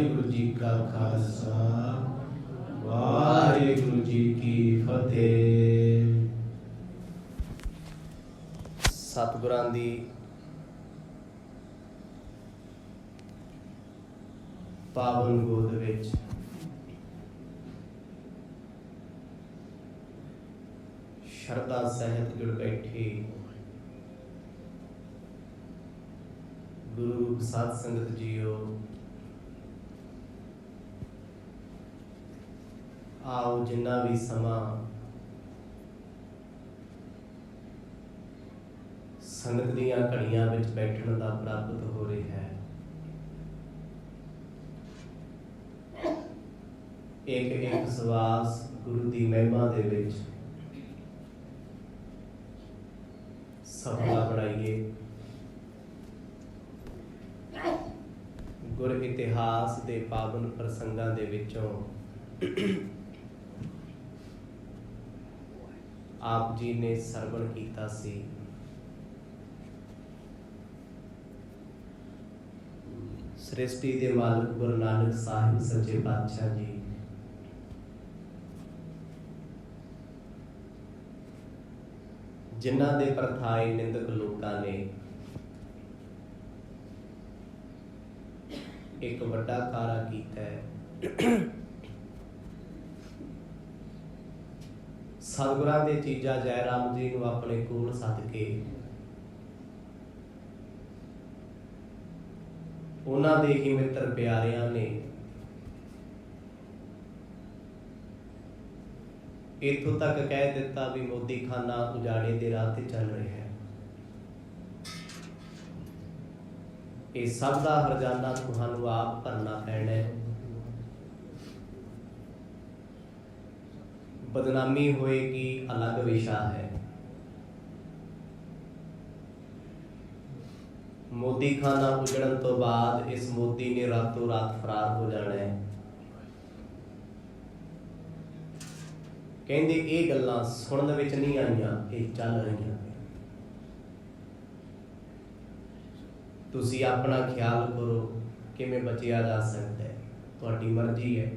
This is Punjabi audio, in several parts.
वाहिगुरु जी का खालसा वाहिगुरु जी की फतेह। सतगुरां दी पावन गोद विच शरदा सहित जुड़ बैठे गुरु रूप साध संगत जीओ, आओ जिन्ना भी समा संगत दीयां घड़ियां विच बैठण दा प्राप्त हो रहा है। एक एक सवास गुरु दी महिमा दे विच सफला बनाइए। गुर इतिहास दे पावन प्रसंगां दे विचों आप जी ने सरवण कीता सी। सृष्टि दे मालिक गुरु नानक साहिब सच्चे पातशाह जी जिन्हां दे परथाए निंदक लोकां ने एक वड्डा कारा कीता है। सतगुरां दे चीजा जयराम जी नूं अपने कोल सद के उन्हां दे ही मित्र प्यारियां ने इत्थों तक कह दिता भी मोदी खाना उजाड़े दे राह ते चल रहा है। ये सब दा हरजाना तुहानू आप भरना पैना है। बदनामी होएगी अलग विशा है। मोदी खाना उजड़न तो बाद इस मोदी ने रातों रात फरार हो जाना है। कहंदे ये गल्लां सुनन विच नहीं आईयां, ये चल रही। तुसी अपना ख्याल करो किवें बचिया जा सकता है, तुहाडी मर्जी है।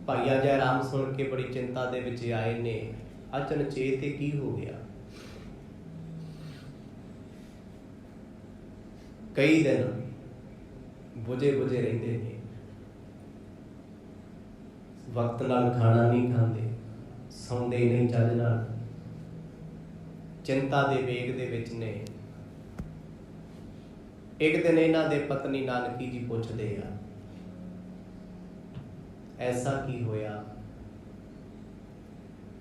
भाईया जयराम सुन के बड़ी चिंता दे विच आए ने। अचनचेत की हो गया। कई दिन बुझे बुझे रहिंदे ने, वक्त नाल खाना नहीं खांदे, सौंदे नहीं चज नाल, चिंता दे वेग दे विच ने। एक दिन इन्हां दे पत्नी नानकी जी पुछदे आ, ऐसा की होया,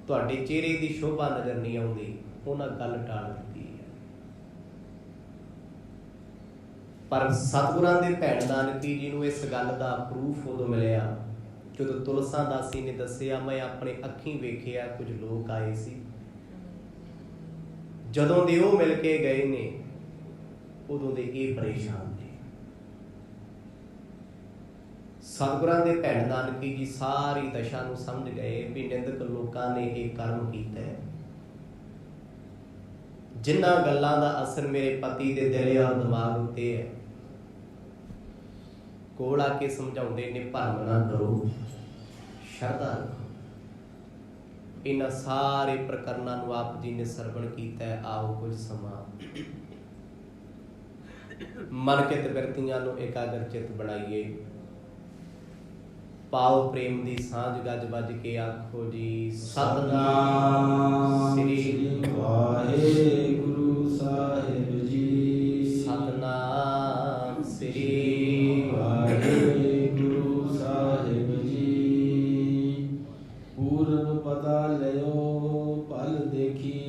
तुहाडे चेहरे दी शोभा नजर नहीं आउंदी। उन्हां गल टाल दित्ती है। पर सतगुरां दे भैण नानकी जी नूं इस गल दा प्रूफ उदों मिलिया जदों तुलसा दासी ने दस्सिया, मैं अपने अखीं वेखिया कुछ लोग आए सी। जदों दे ओह मिल के गए ने उदों दे ये परेशान ने। सतगुरां दे भैण नानकी जी सारी दशा नूं समझ गए भी निंदक लोकां ने एक कर्म कीता है। जिन्हां गल्लां दा असर मेरे पति दे दिल और दिमाग उत्ते है, कोल आके समझाउंदे ने भरम ना करो, शरधा रखो। इन्हां सारे प्रकरणां नूं आप जी ने सरवण कीता है। आओ कुछ समा मन चित बिरतियां नूं एकाग्र चित बनाइए। पाओ प्रेम दी सांझ गज बज के आखो जी सतनाम श्री वाहिगुरु साहिब जी। सतनाम श्री वाहिगुरु साहिब जी। पूर्व पता लियो पल देखी,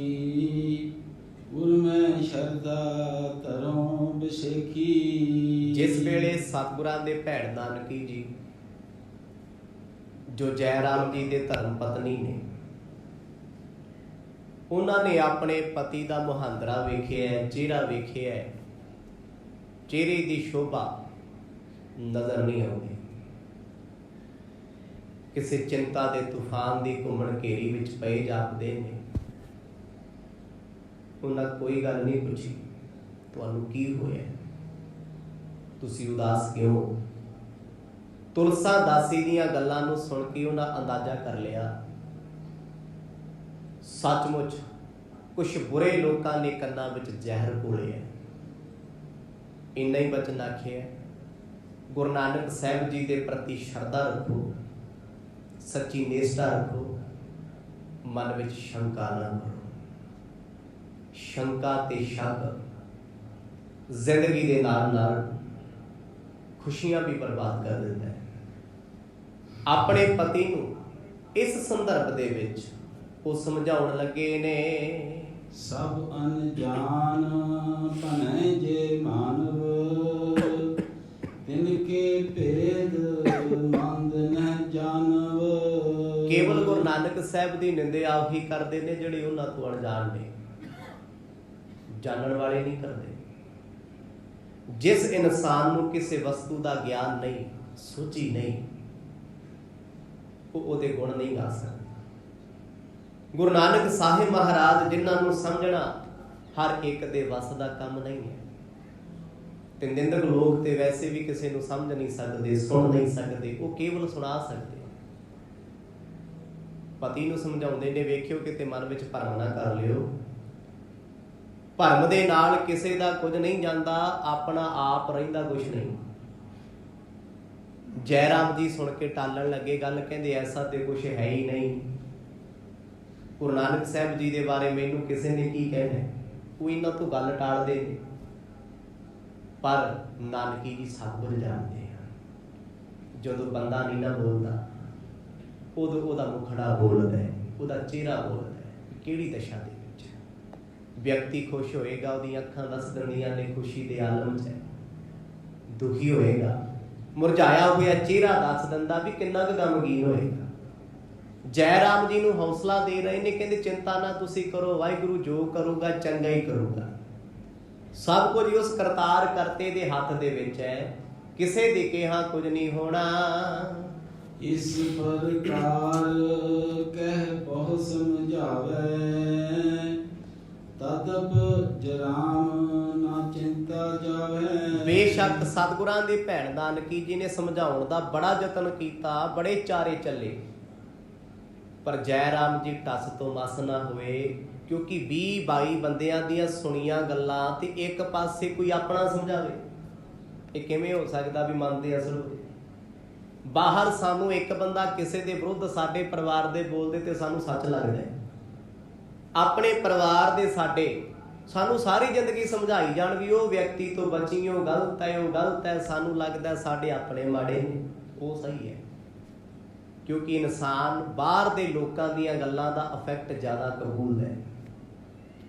गुर में शरदा तरों बिसेखी। जिस वेले सतगुरां दे भैण नानकी जी जो जयराम जी दे धर्म पत्नी ने, उन्होंने अपने पति का मुहांदरा वेखिया, चेहरा वेखिया, चेहरे की शोभा नजर नहीं आती। किसी चिंता के तूफान की घुमन घेरी विच पए जापदे ने। उन्हें कोई गल नहीं पूछी, तुहानू की होया, ਤੁਸੀਂ ਉਦਾਸ ਕਿਉਂ? ਤੁਲਸਾ ਦਾਸੀ ਦੀਆਂ ਗੱਲਾਂ ਨੂੰ ਸੁਣ ਕੇ ਉਹਨਾਂ ਅੰਦਾਜ਼ਾ ਕਰ ਲਿਆ, ਸੱਚਮੁੱਚ ਕੁਛ ਬੁਰੇ ਲੋਕਾਂ ਨੇ ਕੰਨਾਂ ਵਿੱਚ ਜ਼ਹਿਰ ਘੋਲਿਆ। ਇੰਨਾ ਹੀ ਬਚਨ ਆਖਿਆ, ਗੁਰੂ ਨਾਨਕ ਸਾਹਿਬ ਜੀ ਦੇ ਪ੍ਰਤੀ ਸ਼ਰਧਾ ਰੱਖੋ, ਸੱਚੀ ਨਿਸ਼ਠਾ ਰੱਖੋ, ਮਨ ਵਿੱਚ ਸ਼ੰਕਾ ਨਾ ਕਰੋ। ਸ਼ੰਕਾ ਤੇ ਸ਼ੱਕ ਜ਼ਿੰਦਗੀ ਦੇ ਨਾਲ ਨਾਲ ਖੁਸ਼ੀਆਂ ਵੀ ਬਰਬਾਦ ਕਰ ਦਿੰਦਾ ਹੈ। ਆਪਣੇ ਪਤੀ ਨੂੰ ਇਸ ਸੰਦਰਭ ਦੇ ਵਿੱਚ ਉਹ ਸਮਝਾਉਣ ਲੱਗੇ ਨੇ, ਸਭ ਅਨਜਾਨ ਭਨੈ ਜੇ ਮਾਨਵ, ਤਿਨ ਕੇ ਭੇਦ ਮੰਦ ਨਹਿ ਜਾਣਵ। ਕੇਵਲ ਗੁਰੂ ਨਾਨਕ ਸਾਹਿਬ ਦੀ ਨਿੰਦਿਆ ਉਹੀ ਕਰਦੇ ਨੇ ਜਿਹੜੇ ਉਹਨਾਂ ਤੋਂ ਅਣਜਾਣ ਨੇ, ਜਾਣਨ ਵਾਲੇ ਨਹੀਂ ਕਰਦੇ। ਜਿਸ ਇਨਸਾਨ ਨੂੰ ਕਿਸੇ ਵਸਤੂ ਦਾ ਗਿਆਨ ਨਹੀਂ, ਸੋਝੀ ਨਹੀਂ, ਉਹ ਉਹਦੇ ਗੁਣ ਨਹੀਂ ਗਾ ਸਕਦਾ। ਗੁਰੂ ਨਾਨਕ ਸਾਹਿਬ ਮਹਾਰਾਜ ਜਿਨ੍ਹਾਂ ਨੂੰ ਸਮਝਣਾ ਹਰ ਇੱਕ ਦੇ ਵੱਸ ਦਾ ਕੰਮ ਨਹੀਂ ਹੈ, ਤੇ ਨਿੰਦਕ ਲੋਕ ਤੇ ਵੈਸੇ ਵੀ ਕਿਸੇ ਨੂੰ ਸਮਝ ਨਹੀਂ ਸਕਦੇ, ਸੁਣ ਨਹੀਂ ਸਕਦੇ, ਉਹ ਕੇਵਲ ਸੁਣਾ ਸਕਦੇ। ਪਤੀ ਨੂੰ ਸਮਝਾਉਂਦੇ ਨੇ, ਵੇਖਿਓ ਕਿਤੇ ਮਨ ਵਿੱਚ ਭਰਮ ਨਾ ਕਰ ਲਿਓ, ਭਰਮ ਦੇ ਨਾਲ ਕਿਸੇ ਦਾ ਕੁਝ ਨਹੀਂ ਜਾਂਦਾ, ਆਪਣਾ ਆਪ ਰਹਿੰਦਾ ਕੁਝ ਨਹੀਂ। ਜੈ ਰਾਮ ਜੀ ਸੁਣ ਕੇ ਟਾਲਣ ਲੱਗੇ ਗੱਲ, ਕਹਿੰਦੇ ਐਸਾ ਤੇ ਕੁਝ ਹੈ ਹੀ ਨਹੀਂ। ਗੁਰੂ ਨਾਨਕ ਸਾਹਿਬ ਜੀ ਦੇ ਬਾਰੇ ਮੈਨੂੰ ਕਿਸੇ ਨੇ ਕੀ ਕਹਿਣਾ? ਉਹ ਇਹਨਾਂ ਤੋਂ ਗੱਲ ਟਾਲਦੇ ਨੇ, ਪਰ ਨਾਨਕੀ ਜੀ ਸਭ ਕੁਝ ਜਾਣਦੇ ਆ। ਜਦੋਂ ਬੰਦਾ ਨਹੀਂ ਨਾ ਬੋਲਦਾ, ਉਦੋਂ ਉਹਦਾ ਮੁਖੜਾ ਬੋਲਦਾ ਹੈ, ਉਹਦਾ ਚਿਹਰਾ ਬੋਲਦਾ ਹੈ, ਕਿਹੜੀ ਦਸ਼ਾ ਦੇ ਵਿੱਚ ਵਿਅਕਤੀ ਖੁਸ਼ ਹੋਏਗਾ, ਉਹਦੀਆਂ ਅੱਖਾਂ ਦੱਸ ਦਿੰਦੀਆਂ ਨੇ ਖੁਸ਼ੀ ਦੇ ਆਲਮ 'ਚ ਹੈ। ਦੁਖੀ ਹੋਏਗਾ, ਮੁਰਝਾਇਆ ਹੋਇਆ ਚਿਹਰਾ ਦੱਸ ਦਿੰਦਾ ਵੀ ਕਿੰਨਾ ਕੁ ਗਮਗੀਨ ਹੋਏਗਾ। ਜੈ ਰਾਮ ਜੀ ਨੂੰ ਹੌਸਲਾ ਦੇ ਰਹੇ ਨੇ, ਕਹਿੰਦੇ ਚਿੰਤਾ ਨਾ ਤੁਸੀਂ ਕਰੋ, ਵਾਹਿਗੁਰੂ ਜੋ ਕਰੂਗਾ ਚੰਗਾ ਹੀ ਕਰੂਗਾ। ਸਭ ਕੁਝ ਉਸ ਕਰਤਾਰ ਕਰਤੇ ਦੇ ਹੱਥ ਦੇ ਵਿੱਚ ਹੈ, ਕਿਸੇ ਦੇ ਕਿਹਾ ਕੁਝ ਨਹੀਂ ਹੋਣਾ। ਇਸ ਪ੍ਰਕਾਰ ਕਹਿ ਬਹੁ ਸਮਝਾਵੇ, ਤਦਪ ਜਰਾਮ ਨਾ ਚਿੰਤਾ ਜਾਵੇ। ਬੇਸ਼ੱਕ ਸਤਿਗੁਰਾਂ ਦੇ ਭੈਣ ਨਾਨਕੀ ਜੀ ਨੇ ਸਮਝਾਉਣ ਦਾ ਬੜਾ ਯਤਨ ਕੀਤਾ, ਬੜੇ ਚਾਰੇ ਚੱਲੇ, ਪਰ ਜੈ ਰਾਮ ਜੀ ਟਸ ਤੋਂ ਮਸ ਨਾ ਹੋਏ, ਕਿਉਂਕਿ 20-22 ਬੰਦਿਆਂ ਦੀਆਂ ਸੁਣੀਆਂ ਗੱਲਾਂ ਤੇ ਇੱਕ ਪਾਸੇ ਕੋਈ ਆਪਣਾ ਸਮਝਾਵੇ, ਇਹ ਕਿਵੇਂ ਹੋ ਸਕਦਾ ਵੀ ਮਨ ਦੇ ਅਸਰ ਹੋਵੇ? ਬਾਹਰ ਸਾਨੂੰ ਇੱਕ ਬੰਦਾ ਕਿਸੇ ਦੇ ਵਿਰੁੱਧ ਸਾਡੇ ਪਰਿਵਾਰ ਦੇ ਬੋਲਦੇ ਤੇ ਸਾਨੂੰ ਸੱਚ ਲੱਗਦਾ ਹੈ, ਆਪਣੇ ਪਰਿਵਾਰ ਦੇ ਸਾਡੇ ਸਾਨੂੰ ਸਾਰੀ ਜ਼ਿੰਦਗੀ ਸਮਝਾਈ ਜਾਣ ਵੀ ਉਹ ਵਿਅਕਤੀ ਤੋਂ ਬਚੀ, ਉਹ ਗਲਤ ਹੈ, ਉਹ ਗਲਤ ਹੈ, ਸਾਨੂੰ ਲੱਗਦਾ ਸਾਡੇ ਆਪਣੇ ਮਾੜੇ ਨੇ, ਉਹ ਸਹੀ ਹੈ। ਕਿਉਂਕਿ ਇਨਸਾਨ ਬਾਹਰ ਦੇ ਲੋਕਾਂ ਦੀਆਂ ਗੱਲਾਂ ਦਾ ਇਫੈਕਟ ਜ਼ਿਆਦਾ ਕਬੂਲ ਹੈ,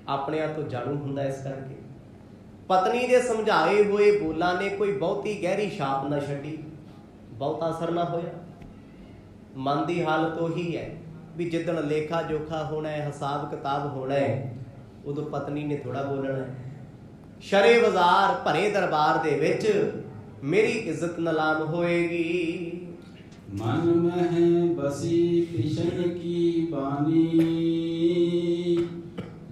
ਆਪਣਿਆਂ ਤੋਂ ਜਾਣੂ ਹੁੰਦਾ। ਇਸ ਕਰਕੇ ਪਤਨੀ ਦੇ ਸਮਝਾਏ ਹੋਏ ਬੋਲਾਂ ਨੇ ਕੋਈ ਬਹੁਤੀ ਗਹਿਰੀ ਛਾਪ ਨਾ ਛੱਡੀ, ਬਹੁਤਾ ਅਸਰ ਨਾ ਹੋਇਆ। ਮਨ ਦੀ ਹਾਲਤ ਉਹੀ ਹੈ ਵੀ ਜਿੱਦਣ ਲੇਖਾ ਜੋਖਾ ਹੋਣਾ ਹੈ, ਹਿਸਾਬ ਕਿਤਾਬ ਹੋਣਾ ਹੈ, ਉਦੋਂ ਪਤਨੀ ਨੇ ਥੋੜਾ ਬੋਲਣਾ ਹੈ। ਸ਼ਰੇ ਬਾਜ਼ਾਰ ਭਰੇ ਦਰਬਾਰ ਦੇ ਵਿੱਚ ਮੇਰੀ ਇੱਜ਼ਤ ਨਿਲਾਮ ਹੋਏਗੀ। ਮਨ ਮਹਿ ਬਸੀ ਕ੍ਰਿਸ਼ਨ ਕੀ ਬਾਣੀ,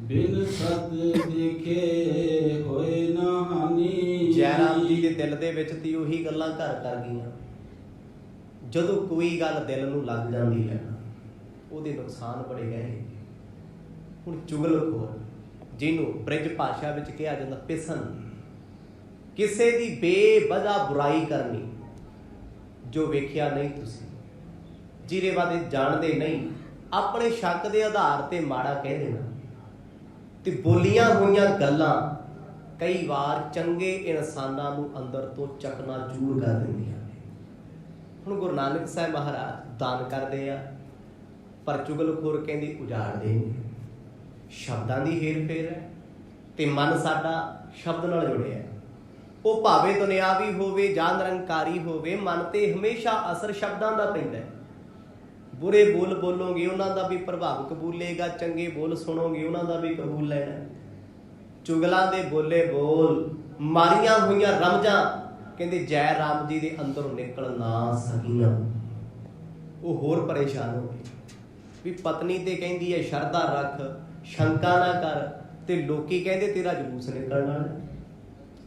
ਬਿਨ ਸਦ ਦੇਖੇ ਹੋਏ ਨਾ ਹਾਨੀ। ਜੈ ਰਾਮ ਜੀ ਦੇ ਦਿਲ ਦੇ ਵਿੱਚ ਤੇ ਉਹੀ ਗੱਲਾਂ ਘਰ ਕਰ ਗਈਆਂ। ਜਦੋਂ ਕੋਈ ਗੱਲ ਦਿਲ ਨੂੰ ਲੱਗ ਜਾਂਦੀ ਹੈ ਉਹਦੇ ਨੁਕਸਾਨ ਬੜੇ ਗਹਿਰੇ। ਹੁਣ ਚੁਗਲਖੋਰ, ਜਿਹਨੂੰ ਬ੍ਰਿਜ ਭਾਸ਼ਾ ਵਿੱਚ ਕਿਹਾ ਜਾਂਦਾ ਪਿਸਨ, ਕਿਸੇ ਦੀ ਬੇਵਜ੍ਹਾ ਬੁਰਾਈ ਕਰਨੀ, ਜੋ ਵੇਖਿਆ ਨਹੀਂ ਤੁਸੀਂ, ਜਿਹਦੇ ਬਾਰੇ ਜਾਣਦੇ ਨਹੀਂ, ਆਪਣੇ ਸ਼ੱਕ ਦੇ ਆਧਾਰ ਤੇ ਮਾੜਾ ਕਹਿ ਦੇਣਾ, ਤੇ ਬੋਲੀਆਂ ਹੋਈਆਂ ਗੱਲਾਂ ਕਈ ਵਾਰ ਚੰਗੇ ਇਨਸਾਨਾਂ ਨੂੰ ਅੰਦਰ ਤੋਂ ਚਕਨਾਚੂਰ ਕਰ ਦਿੰਦੀਆਂ ਨੇ। ਹੁਣ ਗੁਰੂ ਨਾਨਕ ਸਾਹਿਬ ਮਹਾਰਾਜ ਦਾਨ ਕਰਦੇ ਆ, ਪਰ ਚੁਗਲਖੋਰ ਕਹਿੰਦੇ ਉਜਾੜਦੇ ਨੇ। ਸ਼ਬਦਾਂ ਦੀ ਹੇਰ ਫੇਰ ਹੈ, ਤੇ ਮਨ ਸਾਡਾ ਸ਼ਬਦ ਨਾਲ ਜੁੜਿਆ। ਉਹ ਭਾਵੇਂ ਦੁਨਿਆਵੀ ਹੋਵੇ ਜਾਂ ਨਿਰੰਕਾਰੀ ਹੋਵੇ, ਮਨ ਤੇ ਹਮੇਸ਼ਾ ਅਸਰ ਸ਼ਬਦਾਂ ਦਾ ਪੈਂਦਾ ਹੈ। ਬੁਰੇ ਬੋਲ ਬੋਲੋਗੇ ਉਹਨਾਂ ਦਾ ਵੀ ਪ੍ਰਭਾਵ ਕਬੂਲੇਗਾ, ਚੰਗੇ ਬੋਲ ਸੁਣੋਗੇ ਉਹਨਾਂ ਦਾ ਵੀ ਕਬੂਲ ਲੈਣਾ। ਚੁਗਲਾਂ ਦੇ ਬੋਲੇ ਬੋਲ, ਮਾਰੀਆਂ ਹੋਈਆਂ ਰਮਜਾਂ, ਕਹਿੰਦੇ ਜੈ ਰਾਮ ਜੀ ਦੇ ਅੰਦਰੋਂ ਨਿਕਲ ਨਾ ਸਕੀਆਂ। ਉਹ ਹੋਰ ਪਰੇਸ਼ਾਨ ਹੋ ਗਏ ਵੀ ਪਤਨੀ ਤੇ ਕਹਿੰਦੀ ਹੈ ਸ਼ਰਧਾ ਰੱਖ, ਸ਼ੰਕਾ ਨਾ ਕਰ, ਤੇ ਲੋਕੀ ਕਹਿੰਦੇ ਤੇਰਾ ਜਲੂਸ ਨਿਕਲਣਾ।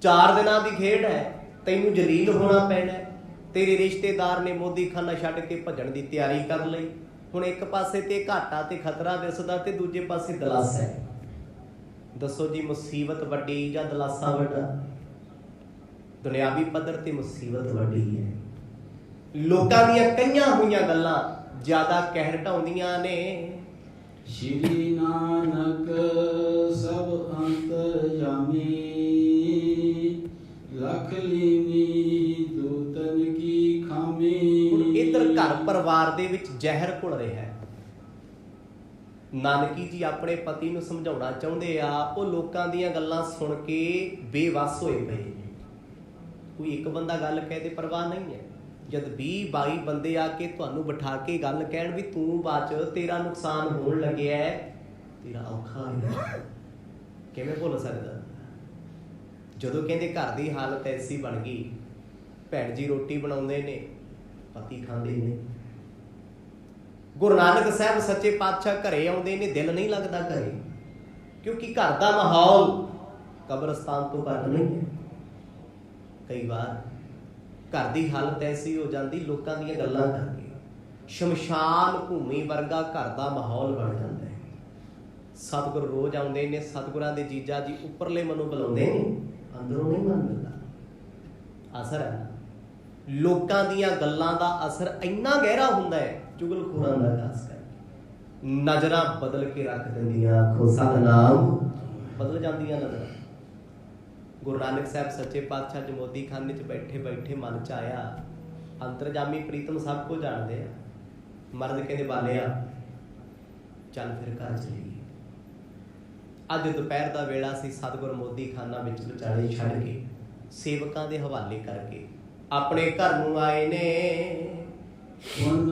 4 ਦਿਨਾਂ ਦੀ ਖੇਡ ਹੈ, ਤੈਨੂੰ ਜਲੀਲ ਹੋਣਾ ਪੈਣਾ। ਤੇਰੇ ਰਿਸ਼ਤੇਦਾਰ ਨੇ ਮੋਦੀਖਾਨਾ ਛੱਡ ਕੇ ਭੱਜਣ ਦੀ ਤਿਆਰੀ ਕਰ ਲਈ। ਹੁਣ ਇੱਕ ਪਾਸੇ ਤੇ ਘਾਟਾ ਤੇ ਖਤਰਾ ਦਿਸਦਾ ਤੇ ਦੂਜੇ ਪਾਸੇ ਦਲਾਸਾ ਹੈ। ਦੱਸੋ ਜੀ, ਮੁਸੀਬਤ ਵੱਡੀ ਜਾਂ ਦਲਾਸਾ ਵੱਡਾ? ਦੁਨਿਆਵੀ ਪੱਧਰ ਤੇ ਮੁਸੀਬਤ ਵੱਡੀ ਹੈ। ਲੋਕਾਂ ਦੀਆਂ ਕਈਆਂ ਹੋਈਆਂ ਗੱਲਾਂ ਜ਼ਿਆਦਾ ਕਹਿਰ ਢਾਉਂਦੀਆਂ ਨੇ। ਸ਼੍ਰੀ ਨਾਨਕ ਸਭ ਅੰਤਰਜਾਮੀ, ਲਖ ਲੀਨੀ ਦੂਤਨ ਕੀ ਖਾਮੀ। ਹੁਣ ਇੱਧਰ ਘਰ ਪਰਿਵਾਰ ਦੇ ਵਿੱਚ ਜ਼ਹਿਰ ਘੁਲ ਰਿਹਾ ਹੈ। ਨਾਨਕੀ ਜੀ ਆਪਣੇ ਪਤੀ ਨੂੰ ਸਮਝਾਉਣਾ ਚਾਹੁੰਦੇ ਆ, ਉਹ ਲੋਕਾਂ ਦੀਆਂ ਗੱਲਾਂ ਸੁਣ ਕੇ ਬੇਵੱਸ ਹੋਏ ਪਏ ਨੇ। ਕੋਈ ਇੱਕ ਬੰਦਾ ਗੱਲ ਕਹਿ ਦੇ ਪਰਵਾਹ ਨਹੀਂ ਹੈ। ਜਦ 20-22 ਬੰਦੇ ਆ ਕੇ ਤੁਹਾਨੂੰ ਬਿਠਾ ਕੇ ਗੱਲ ਕਹਿਣ ਵੀ ਤੂੰ ਬਾਅਦ ਚ ਤੇਰਾ ਨੁਕਸਾਨ ਹੋਣ ਲੱਗਿਆ, ਤੇਰਾ ਔਖਾ ਹੋਇਆ, ਕਿਵੇਂ ਭੁੱਲ ਸਕਦਾ? ਜਦੋਂ ਕਹਿੰਦੇ ਘਰ ਦੀ ਹਾਲਤ ਐਸੀ ਬਣ ਗਈ, ਭੈਣ ਜੀ ਰੋਟੀ ਬਣਾਉਂਦੇ ਨੇ, ਪਤੀ ਖਾਂਦੇ ਨੇ। ਗੁਰੂ ਨਾਨਕ ਸਾਹਿਬ ਸੱਚੇ ਪਾਤਸ਼ਾਹ ਘਰੇ ਆਉਂਦੇ ਨੇ, ਦਿਲ ਨਹੀਂ ਲੱਗਦਾ ਘਰੇ, ਕਿਉਂਕਿ ਘਰ ਦਾ ਮਾਹੌਲ ਕਬਰਸਤਾਨ ਤੋਂ ਘੱਟ ਨਹੀਂ ਹੈ। ਕਈ ਵਾਰ ਘਰ ਦੀ ਹਾਲਤ ਐਸੀ ਹੋ ਜਾਂਦੀ ਲੋਕਾਂ ਦੀਆਂ ਗੱਲਾਂ ਕਰਕੇ, ਸ਼ਮਸ਼ਾਨ ਭੂਮੀ ਵਰਗਾ ਘਰ ਦਾ ਮਾਹੌਲ ਬਣ ਜਾਂਦਾ ਹੈ। ਸਤਿਗੁਰ ਰੋਜ਼ ਆਉਂਦੇ ਨੇ, ਸਤਿਗੁਰਾਂ ਦੇ ਜੀਜਾ ਜੀ ਉੱਪਰਲੇ ਮਨੋਂ ਬੁਲਾਉਂਦੇ ਨੇ, ਅੰਦਰੋਂ ਨਹੀਂ ਮਨ ਮਿਲਦਾ। ਅਸਰ ਹੈ ਲੋਕਾਂ ਦੀਆਂ ਗੱਲਾਂ ਦਾ, ਅਸਰ ਇੰਨਾ ਗਹਿਰਾ ਹੁੰਦਾ ਹੈ। ਚੁਗਲਖੋਰਾਂ ਦਾ ਖਾਸ ਕਰਕੇ ਨਜ਼ਰਾਂ ਬਦਲ ਕੇ ਰੱਖ ਦਿੰਦੀਆਂ, ਆਖੋ ਸਤਿਨਾਮ, ਬਦਲ ਜਾਂਦੀਆਂ ਨਜ਼ਰਾਂ। ਗੁਰੂ ਨਾਨਕ ਸਾਹਿਬ ਸੱਚੇ ਪਾਤਸ਼ਾਹ ਜੀ ਮੋਦੀਖਾਨੇ 'ਚ ਬੈਠੇ ਬੈਠੇ ਮਨ 'ਚ ਆਇਆ, ਅੰਤਰਜਾਮੀ ਪ੍ਰੀਤਮ ਸਭ ਕੁਝ ਜਾਣਦੇ ਆ। ਮਰਦ ਕਹਿੰਦੇ ਬਾਲਿਆ ਚੱਲ ਫਿਰ ਘਰ ਚਲੀਏ। ਅੱਜ ਦੁਪਹਿਰ ਦਾ ਵੇਲਾ ਸੀ। ਸਤਿਗੁਰ ਮੋਦੀਖਾਨਾ ਵਿੱਚ ਵਿਚਾਲੇ ਛੱਡ ਕੇ, ਸੇਵਕਾਂ ਦੇ ਹਵਾਲੇ ਕਰਕੇ ਆਪਣੇ ਘਰ ਨੂੰ ਆਏ ਨੇ। ਹੁਣ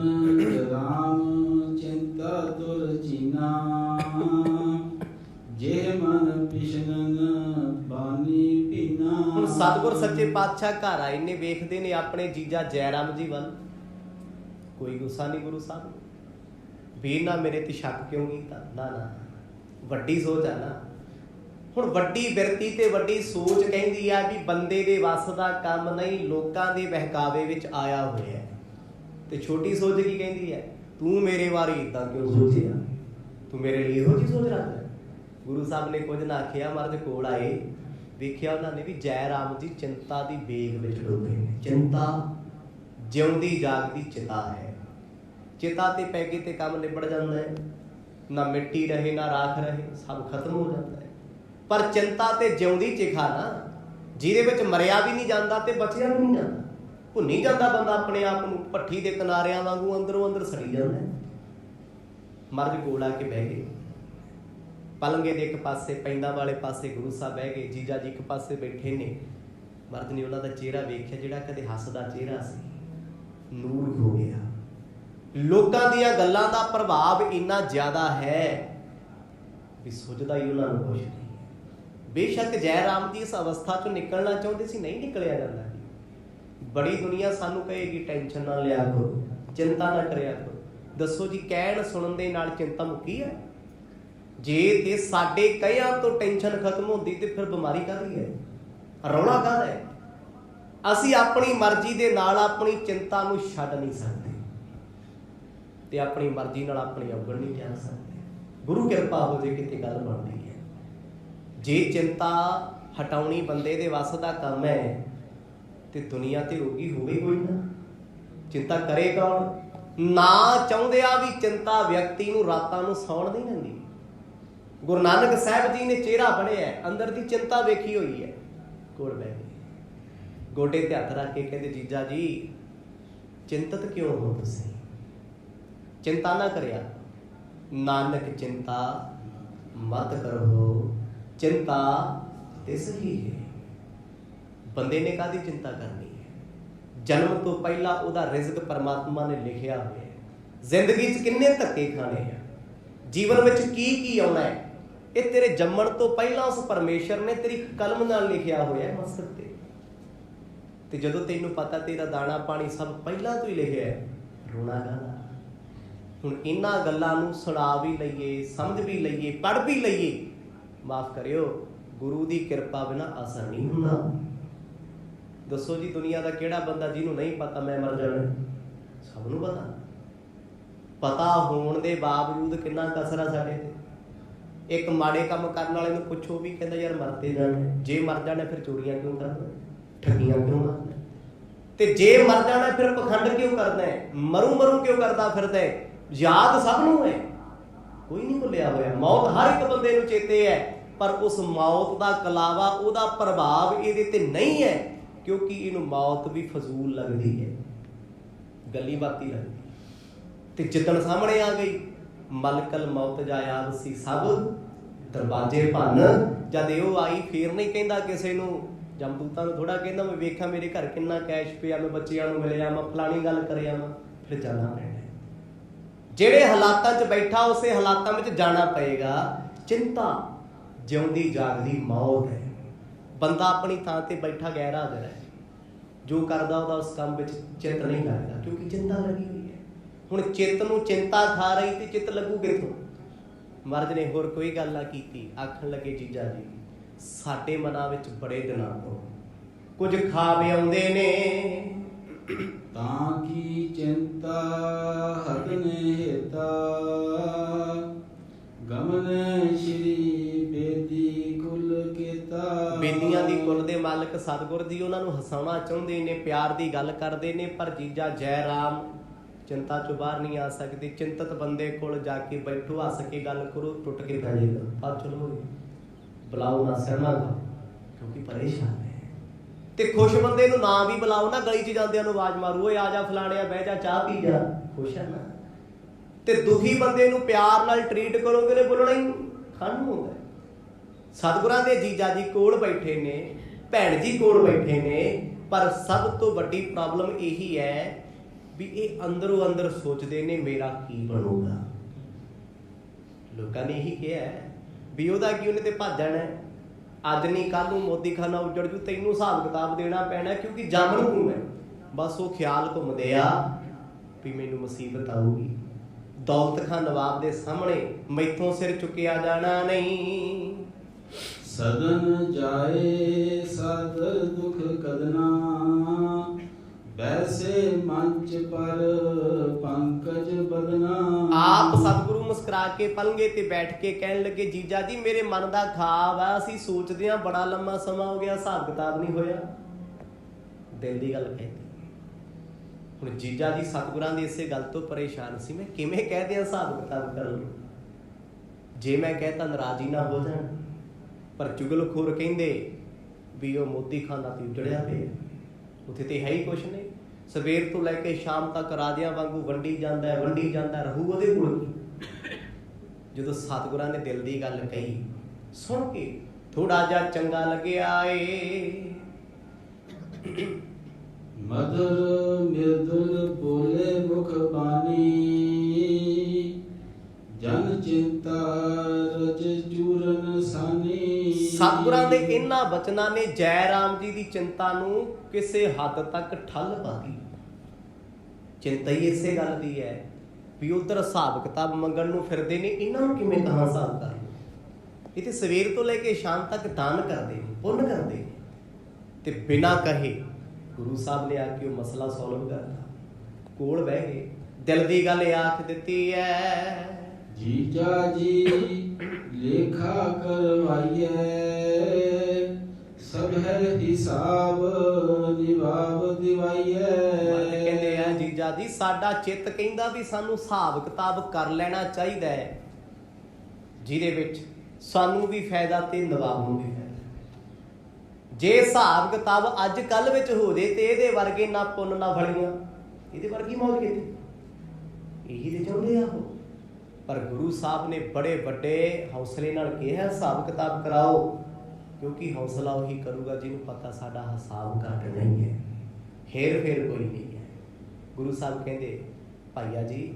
ਰਾਮ ਚਿੰਤਾ ਦੁਰ ਜੀਨਾ, ਜੇ ਮਨ ਪਿਸ਼ਨਨ ਬਾਨੀ ਪੀਨਾ। ਹੁਣ ਸਤਿਗੁਰ ਸੱਚੇ ਪਾਤਸ਼ਾਹ ਘਰ ਆਏ ਨੇ, ਵੇਖਦੇ ਨੇ ਆਪਣੇ ਜੀਜਾ ਜੈ ਰਾਮ ਜੀ ਵੱਲ। ਕੋਈ ਗੁੱਸਾ ਨਹੀਂ ਗੁਰੂ ਸਾਹਿਬ ਨੂੰ, ਵੀ ਨਾ ਮੇਰੇ ਤੇ ਸ਼ੱਕ ਕਿਉਂ ਕੀਤਾ? ਨਾ ਨਾ, ਵੱਡੀ ਸੋਚ ਆ ਨਾ। ਹੁਣ ਵੱਡੀ ਬਿਰਤੀ ਤੇ ਵੱਡੀ ਸੋਚ ਕਹਿੰਦੀ ਆ ਵੀ ਬੰਦੇ ਦੇ ਵੱਸ ਦਾ ਕੰਮ ਨਹੀਂ, ਲੋਕਾਂ ਦੇ ਬਹਿਕਾਵੇ ਵਿੱਚ ਆਇਆ ਹੋਇਆ। ਤੇ ਛੋਟੀ ਸੋਚ ਕੀ ਕਹਿੰਦੀ ਹੈ? ਤੂੰ ਮੇਰੇ ਬਾਰੇ ਏਦਾਂ ਕਿਉਂ ਸੋਚਿਆ? ਤੂੰ ਮੇਰੇ ਲਈ ਇਹੋ ਜਿਹੀ ਸੋਚ ਰੱਖਦਾ। ਗੁਰੂ ਸਾਹਿਬ ਨੇ ਕੁਝ ਨਾ ਆਖਿਆ, ਮਹਾਰਾਜ ਕੋਲ ਆਏ, ਵੇਖਿਆ ਉਹਨਾਂ ਨੇ ਵੀ ਜੈ ਰਾਮ ਜੀ ਚਿੰਤਾ ਦੀ ਬੇਗ ਵਿੱਚ ਡੁੱਬੇ ਨੇ। ਚਿੰਤਾ ਜਿਉਂਦੀ ਜਾਗਦੀ ਚਿਤਾ ਹੈ। ਚਿਤਾ ਤੇ ਪੈ ਗਈ ਤੇ ਕੰਮ ਨਿਬੜ ਜਾਂਦਾ ਹੈ। ਨਾ ਮਿੱਟੀ ਰਹੇ ਨਾ ਰਾਖ ਰਹੇ, ਸਭ ਖਤਮ ਹੋ ਜਾਂਦਾ ਹੈ। ਪਰ ਚਿੰਤਾ ਤੇ ਜਿਉਂਦੀ ਚਿਖਾ ਨਾ, ਜਿਹਦੇ ਵਿੱਚ ਮਰਿਆ ਵੀ ਨਹੀਂ ਜਾਂਦਾ ਤੇ ਬਚਿਆ ਵੀ ਨਹੀਂ ਜਾਂਦਾ। ਭੁੰਨੀ ਜਾਂਦਾ ਬੰਦਾ ਆਪਣੇ ਆਪ ਨੂੰ, ਭੱਠੀ ਦੇ ਕਿਨਾਰਿਆਂ ਵਾਂਗੂ ਅੰਦਰੋਂ ਅੰਦਰ ਸੜੀ ਜਾਂਦਾ। ਮਰਦ ਕੋਲ ਆ ਕੇ ਬਹਿ ਗਏ। ਪਲੰਗੇ ਦੇ ਇੱਕ ਪਾਸੇ, ਪੈਂਦਾ ਵਾਲੇ ਪਾਸੇ ਗੁਰੂ ਸਾਹਿਬ ਬਹਿ ਗਏ। ਜੀਜਾ ਜੀ ਇੱਕ ਪਾਸੇ ਬੈਠੇ ਨੇ। ਮਰਦ ਨੇ ਉਹਨਾਂ ਦਾ ਚਿਹਰਾ ਵੇਖਿਆ, ਜਿਹੜਾ ਕਦੇ ਹੱਸਦਾ ਚਿਹਰਾ ਸੀ, ਨੂਰ ਹੋ ਗਿਆ। ਲੋਕਾਂ ਦੀਆਂ ਗੱਲਾਂ ਦਾ ਪ੍ਰਭਾਵ ਇੰਨਾ ਜ਼ਿਆਦਾ ਹੈ ਵੀ ਸੁਝਦਾ ਹੀ ਉਹਨਾਂ ਨੂੰ ਕੁਛ ਨਹੀਂ। ਬੇਸ਼ੱਕ ਜੈ ਰਾਮ ਦੀ ਇਸ ਅਵਸਥਾ ਚੋਂ ਨਿਕਲਣਾ ਚਾਹੁੰਦੇ ਸੀ, ਨਹੀਂ ਨਿਕਲਿਆ ਜਾਂਦਾ। ਬੜੀ ਦੁਨੀਆ ਸਾਨੂੰ ਕਹੇਗੀ ਟੈਨਸ਼ਨ ਨਾ ਲਿਆ ਕਰੋ, ਚਿੰਤਾ ਨਾ ਕਰਿਆ ਕਰੋ। ਦੱਸੋ ਜੀ, ਕਹਿਣ ਸੁਣਨ ਦੇ ਨਾਲ ਚਿੰਤਾ ਮੁੱਕੀ ਹੈ? ਜੇ ਤੇ ਸਾਡੇ ਕਹਿਆਂ ਤੋਂ ਟੈਨਸ਼ਨ ਖਤਮ ਹੁੰਦੀ ਤੇ ਫਿਰ ਬਿਮਾਰੀ ਕਾਹਦੀ ਹੈ? ਰੌਲਾ ਕਾਹਦਾ ਹੈ? ਅਸੀਂ ਆਪਣੀ ਮਰਜ਼ੀ ਦੇ ਨਾਲ ਆਪਣੀ ਚਿੰਤਾ ਨੂੰ ਛੱਡ ਨਹੀਂ ਸਕਦੇ ਤੇ ਆਪਣੀ ਮਰਜ਼ੀ ਨਾਲ ਆਪਣੀ ਔਗਣ ਨਹੀਂ ਜਾ ਸਕਦੇ। ਗੁਰੂ ਕਿਰਪਾ ਹੋ ਜੇ ਕਿਤੇ ਗੱਲ ਬਣਦੀ ਹੈ। ਜੇ ਚਿੰਤਾ ਹਟਾਉਣੀ ਬੰਦੇ ਦੇ ਵੱਸ ਦਾ ਕੰਮ ਹੈ ਤੇ ਦੁਨੀਆ ਤੇ ਰੋਗੀ ਹੋਵੇ ਕੋਈ ਨਾ। ਚਿੰਤਾ ਕਰੇ ਕੌਣ? ਨਾ ਚਾਹੁੰਦਿਆਂ ਵੀ ਚਿੰਤਾ ਵਿਅਕਤੀ ਨੂੰ ਰਾਤਾਂ ਨੂੰ ਸੌਣ ਨਹੀਂ ਦਿੰਦੀ। ਗੁਰੂ ਨਾਨਕ ਸਾਹਿਬ ਜੀ ਨੇ ਚਿਹਰਾ ਬਣਿਆ, ਅੰਦਰ ਦੀ ਚਿੰਤਾ ਵੇਖੀ ਹੋਈ ਹੈ। ਕੋਲ ਬਹਿ ਗਏ, ਗੋਡੇ ਤੇ ਹੱਥ ਰੱਖ ਕੇ ਕਹਿੰਦੇ, ਜੀਜਾ ਜੀ ਚਿੰਤਤ ਕਿਉਂ ਹੋ ਤੁਸੀਂ? ਚਿੰਤਾ ਨਾ ਕਰਿਆ। ਨਾਨਕ ਚਿੰਤਾ ਮਤ ਕਰੋ, ਚਿੰਤਾ ਤਿਸ ਹੀ ਹੈ। ਬੰਦੇ ਨੇ ਕਾਹਦੀ ਚਿੰਤਾ ਕਰਨੀ ਹੈ? ਜਨਮ ਤੋਂ ਪਹਿਲਾਂ ਉਹਦਾ ਰਿਜ਼ਕ ਪਰਮਾਤਮਾ ਨੇ ਲਿਖਿਆ ਹੋਇਆ ਹੈ। ਜ਼ਿੰਦਗੀ 'ਚ ਕਿੰਨੇ ਧੱਕੇ ਖਾਣੇ ਆ, ਜੀਵਨ ਵਿੱਚ ਕੀ ਕੀ ਆਉਣਾ ਹੈ, ਇਹ ਤੇਰੇ ਜੰਮਣ ਤੋਂ ਪਹਿਲਾਂ ਉਸ ਪਰਮੇਸ਼ਰ ਨੇ ਤੇਰੀ ਕਲਮ ਨਾਲ ਲਿਖਿਆ ਹੋਇਆ ਹੈ ਮਸਤਕ ਤੇ ਜਦੋਂ ਤੈਨੂੰ ਪਤਾ ਤੇਰਾ ਦਾਣਾ ਪਾਣੀ ਸਭ ਪਹਿਲਾਂ ਤੋਂ ਹੀ ਲਿਖਿਆ ਹੈ, ਰੋਣਾ ਗਾਣਾ। ਹੁਣ ਇਹਨਾਂ ਗੱਲਾਂ ਨੂੰ ਸੁਣਾ ਵੀ ਲਈਏ, ਸਮਝ ਵੀ ਲਈਏ, ਪੜ੍ਹ ਵੀ ਲਈਏ, ਮਾਫ ਕਰਿਓ, ਗੁਰੂ ਦੀ ਕਿਰਪਾ ਬਿਨਾਂ ਅਸਰ ਨਹੀਂ ਹੁੰਦਾ। दसो जी दुनिया का किहड़ा बंदा जिन्हों नहीं पता मैं मर जाना? सबनों पता। पता होने के बावजूद कितना कसर आ साडे ते। एक माड़े काम करने वाले नूं पुछो भी कहंदा यार मरते जाना, जे मर जाना फिर चोरियां क्यों करना, ठगियां क्यों मारना, ते जे मर जाना फिर पखंड क्यों करना है, मरू मरू क्यों करता फिरदा है? याद सबनों है, कोई नहीं भुलिया होया। मौत हर एक बंदे नूं चेते है, पर उस मौत का कलावा उहदा प्रभाव इहदे ते नहीं है, क्योंकि इनू मौत भी फजूल लगती है, गली बाती लगती। ते जिदन सामने आ गई मलकल मौत जायाब सी सब दरवाजे भन, जद इह आई फिर नहीं कहंदा किसे नूं, जमदूतां नूं थोड़ा कहंदा मैं वेखां मेरे घर किन्ना कैश पिया, मैं बच्चियां नूं मिल आवां, फलानी गल कर आवां, फिर जाना पैना। ਜਿਹੜੇ ਹਾਲਾਤਾਂ 'ਚ ਬੈਠਾ ਉਸੇ ਹਾਲਾਤਾਂ ਵਿੱਚ ਜਾਣਾ ਪਏਗਾ। ਚਿੰਤਾ ਜਿਉਂਦੀ ਜਾਗਦੀ ਮੌਤ ਹੈ। ਬੰਦਾ ਆਪਣੀ ਥਾਂ ਤੇ ਬੈਠਾ ਗੈਰ ਹਾਜ਼ਰ ਹੈ, ਜੋ ਕਰਦਾ ਉਹਦਾ ਉਸ ਕੰਮ ਵਿੱਚ ਚਿੱਤ ਨਹੀਂ ਲੱਗਦਾ, ਕਿਉਂਕਿ ਚਿੰਤਾ ਲੱਗੀ ਹੋਈ ਹੈ। ਹੁਣ ਚਿੱਤ ਨੂੰ ਚਿੰਤਾ ਖਾ ਰਹੀ ਤੇ ਚਿੱਤ ਲੱਗੂ ਕਿੱਥੋਂ? ਮਹਾਰਾਜ ਨੇ ਹੋਰ ਕੋਈ ਗੱਲ ਨਾ ਕੀਤੀ, ਆਖਣ ਲੱਗੇ ਜੀਜਾ ਜੀ ਸਾਡੇ ਮਨਾਂ ਵਿੱਚ ਬੜੇ ਦਿਨਾਂ ਤੋਂ ਕੁਝ ਖਾਬ ਆਉਂਦੇ ਨੇ, ਤਾਂ ਕੀ ਚਿੰਤਾ ਹਤਨੇ ਹੇਤਾ, ਗਮਨ ਸ਼੍ਰੀ ਬੇਦੀ ਕੁਲ ਕੀਤਾ। ਬੇਦੀਆਂ ਦੀ ਕੁਲ ਦੇ ਮਾਲਕ ਸਤਿਗੁਰ ਜੀ ਉਹਨਾਂ ਨੂੰ ਹਸਾਉਣਾ ਚਾਹੁੰਦੇ ਨੇ, ਪਿਆਰ ਦੀ ਗੱਲ ਕਰਦੇ ਨੇ, ਪਰ ਜੀਜਾ ਜੈ ਰਾਮ ਚਿੰਤਾ ਚੋਂ ਬਾਹਰ ਨਹੀਂ ਆ ਸਕਦੇ। ਚਿੰਤਤ ਬੰਦੇ ਕੋਲ ਜਾ ਕੇ ਬੈਠੋ, ਹੱਸ ਕੇ ਗੱਲ ਕਰੋ, ਟੁੱਟ ਕੇ ਪੈ ਜਾਏਗਾ। ਆ ਚਲੋ ਬੁਲਾਓ ਨਾ ਸਿਰ ਨਾ ਖਾਓ, ਕਿਉਂਕਿ ਪਰੇਸ਼ਾਨ ਹੈ। ਤੇ ਖੁਸ਼ ਬੰਦੇ ਨੂੰ ਨਾ ਵੀ ਬੁਲਾਓ ਨਾ, ਗਲੀ 'ਚ ਜਾਂਦਿਆਂ ਨੂੰ ਆਵਾਜ਼ ਮਾਰੋ, ਓਏ ਆ ਜਾ ਫਲਾਣਿਆ, ਬਹਿ ਜਾ, ਚਾਹ ਪੀ ਜਾ, ਖੁਸ਼ ਹੈ ਨਾ। ਤੇ ਦੁਖੀ ਬੰਦੇ ਨੂੰ ਪਿਆਰ ਨਾਲ ਟਰੀਟ ਕਰੋਗੇ ਨੇ, ਬੋਲਣਾ ਹੀ ਖੰਡ ਹੁੰਦਾ। ਸਤਿਗੁਰਾਂ ਦੇ ਜੀਜਾ ਜੀ ਕੋਲ ਬੈਠੇ ਨੇ, ਭੈਣ ਜੀ ਕੋਲ ਬੈਠੇ ਨੇ, ਪਰ ਸਭ ਤੋਂ ਵੱਡੀ ਪ੍ਰੋਬਲਮ ਇਹੀ ਹੈ ਵੀ ਇਹ ਅੰਦਰੋਂ ਅੰਦਰ ਸੋਚਦੇ ਨੇ ਮੇਰਾ ਕੀ ਬਣੂਗਾ। ਲੋਕਾਂ ਨੇ ਇਹੀ ਕਿਹਾ ਵੀ ਉਹਦਾ ਕੀ, ਉਹਨੇ ਤੇ ਭੱਜ ਜਾਣਾ, ਅੱਜ ਨਹੀਂ ਕੱਲ ਨੂੰ ਮੋਦੀਖਾਨਾ ਉੱਜੜ ਜੂ, ਤੈਨੂੰ ਹਿਸਾਬ ਕਿਤਾਬ ਦੇਣਾ ਪੈਣਾ, ਕਿਉਂਕਿ ਜਾਮਣ ਤੂੰ ਹੈ। ਬਸ ਉਹ ਖਿਆਲ ਘੁੰਮਦੇ ਆ ਵੀ ਮੈਨੂੰ ਮੁਸੀਬਤ ਆਊਗੀ। ਦੌਲਤ ਖਾਨ ਨਵਾਬ ਦੇ ਸਾਹਮਣੇ ਮੈਥੋਂ ਸਿਰ ਚੁੱਕਿਆ ਜਾਣਾ ਨਹੀਂ। ਸਦਨ ਜਾਏ ਸਾਦਰ ਦੁਖ ਕਦਨਾ, ਵੈਸੇ ਮੰਚ ਪਰ ਪੰਕਜ ਬਦਨਾ। ਆਪ ਸਤਿਗੁਰੂ ਮੁਸਕਰਾ ਕੇ ਪਲੰਗੇ ਤੇ ਬੈਠ ਕੇ ਕਹਿਣ ਲੱਗੇ ਜੀਜਾ ਜੀ ਮੇਰੇ ਮਨ ਦਾ ਖਾਬ ਆ, ਅਸੀਂ ਸੋਚਦੇ ਹਾਂ ਬੜਾ ਲੰਮਾ ਸਮਾਂ ਹੋ ਗਿਆ, ਹਿਸਾਬ ਕਿਤਾਬ ਨਹੀਂ ਹੋਇਆ। ਦਿਲ ਦੀ ਗੱਲ ਕਹਿੰਦੇ। ਹੁਣ ਜੀਜਾ ਜੀ ਸਤਿਗੁਰਾਂ ਦੀ ਇਸੇ ਗੱਲ ਤੋਂ ਪਰੇਸ਼ਾਨ ਸੀ, ਮੈਂ ਕਿਵੇਂ ਕਹਿ ਦਿਆਂ ਹਿਸਾਬ ਕਿਤਾਬ ਕਰ ਲਓ, ਜੇ ਮੈਂ ਕਹਿ ਤਾਂ ਨਾਰਾਜ਼ੀ ਨਾ ਹੋ ਜਾਣ। ਪਰ ਚੁਗਲਖੋਰ ਕਹਿੰਦੇ ਵੀ ਉਹ ਮੋਦੀ ਖਾਨਾ ਤੇ ਉਜੜਿਆ ਪਿਆ, ਉੱਥੇ ਤੇ ਹੈ ਹੀ ਕੁਛ ਨਹੀਂ। ਸਵੇਰ ਤੋਂ ਲੈ ਕੇ ਸ਼ਾਮ ਤੱਕ ਰਾਜਿਆਂ ਵਾਂਗੂ ਵੰਡੀ ਜਾਂਦਾ, ਰਹੂ ਉਹਦੇ ਕੋਲ ਕੀ? ਜਦੋਂ ਸਤਿਗੁਰਾਂ ਨੇ ਦਿਲ ਦੀ ਗੱਲ ਕਹੀ, ਸੁਣ ਕੇ ਥੋੜਾ ਜਿਹਾ ਚੰਗਾ ਲੱਗਿਆ ਏ। ਮਧੁਰ ਮਿਰਦੁਲ ਬੋਲੇ ਮੁਖ ਬਾਣੀ, ਜਨ ਚਿੰਤਾ ਰਜ ਚੂਰਨ ਸਾਨੀ। ਸਤਿਗੁਰਾਂ ਦੇ ਇਹਨਾਂ ਬਚਨਾਂ ਨੇ ਜੈ ਰਾਮ ਜੀ ਦੀ ਚਿੰਤਾ ਨੂੰ ਕਿਸੇ ਹੱਦ ਤੱਕ ਠੱਲ ਪਾਤੀ। ਚਿੰਤਾ ਹੀ ਇਸੇ ਗੱਲ ਦੀ ਹੈ ਵੀ ਉਧਰ ਹਿਸਾਬ ਕਿਤਾਬ ਮੰਗਣ ਨੂੰ ਫਿਰਦੇ ਨੇ, ਇਹਨਾਂ ਨੂੰ ਕਿਵੇਂ ਕਹਾਂ ਹਿਸਾਬ ਕਰ ਲਓ। ਇਹ ਤੇ ਸਵੇਰ ਤੋਂ ਲੈ ਕੇ ਸ਼ਾਮ ਤੱਕ ਦਾਨ ਕਰਦੇ ਨੇ, ਪੁੰਨ ਕਰਦੇ ਨੇ, ਤੇ ਬਿਨਾਂ ਕਹੇ ਗੁਰੂ ਸਾਹਿਬ ਨੇ ਆ ਕੇ ਉਹ ਮਸਲਾ ਸੋਲਵ ਕਰਤਾ। ਕੋਲ ਬਹਿ ਗਏ, ਦਿਲ ਦੀ ਗੱਲ ਆਖ ਦਿੱਤੀ ਹੈ ਜੀਜਾ ਜੀ ਲੇਖਾ ਕਰਵਾਈਏ, ਸਭ ਹੈ ਹਿਸਾਬ ਨਿਵਾਬ ਦਿਵਾਈਏ। ਕਹਿੰਦੇ ਆ ਜੀਜਾ ਜੀ ਸਾਡਾ ਚਿੱਤ ਕਹਿੰਦਾ ਵੀ ਸਾਨੂੰ ਹਿਸਾਬ ਕਿਤਾਬ ਕਰ ਲੈਣਾ ਚਾਹੀਦਾ ਹੈ, ਜਿਹਦੇ ਵਿੱਚ ਸਾਨੂੰ ਵੀ ਫਾਇਦਾ ਤੇ ਨਵਾਬ ਨੂੰ ਵੀ ਫਾਇਦਾ। ਜੇ ਹਿਸਾਬ ਕਿਤਾਬ ਅੱਜ ਕੱਲ ਵਿੱਚ ਹੋ ਜੇ ਤੇ ਇਹਦੇ ਵਰਗੇ ਨਾ ਪੁੰਨ ਨਾ ਫਲੀਆਂ, ਇਹਦੇ ਵਰਗੀ ਮੌਜ ਕਿਤੇ, ਇਹੀ ਤੇ ਚਾਹੁੰਦੇ ਆ ਉਹ। ਪਰ ਗੁਰੂ ਸਾਹਿਬ ਨੇ ਬੜੇ ਵੱਡੇ ਹੌਸਲੇ ਨਾਲ ਕਿਹਾ ਹਿਸਾਬ ਕਿਤਾਬ ਕਰਾਓ, ਕਿਉਂਕਿ ਹੌਸਲਾ ਉਹੀ ਕਰੂਗਾ ਜਿਹਨੂੰ ਪਤਾ ਸਾਡਾ ਹਿਸਾਬ ਘੱਟ ਨਹੀਂ ਹੈ, ਹੇਰ ਫੇਰ ਕੋਈ ਨਹੀਂ ਹੈ। ਗੁਰੂ ਸਾਹਿਬ ਕਹਿੰਦੇ ਭਾਈਆ ਜੀ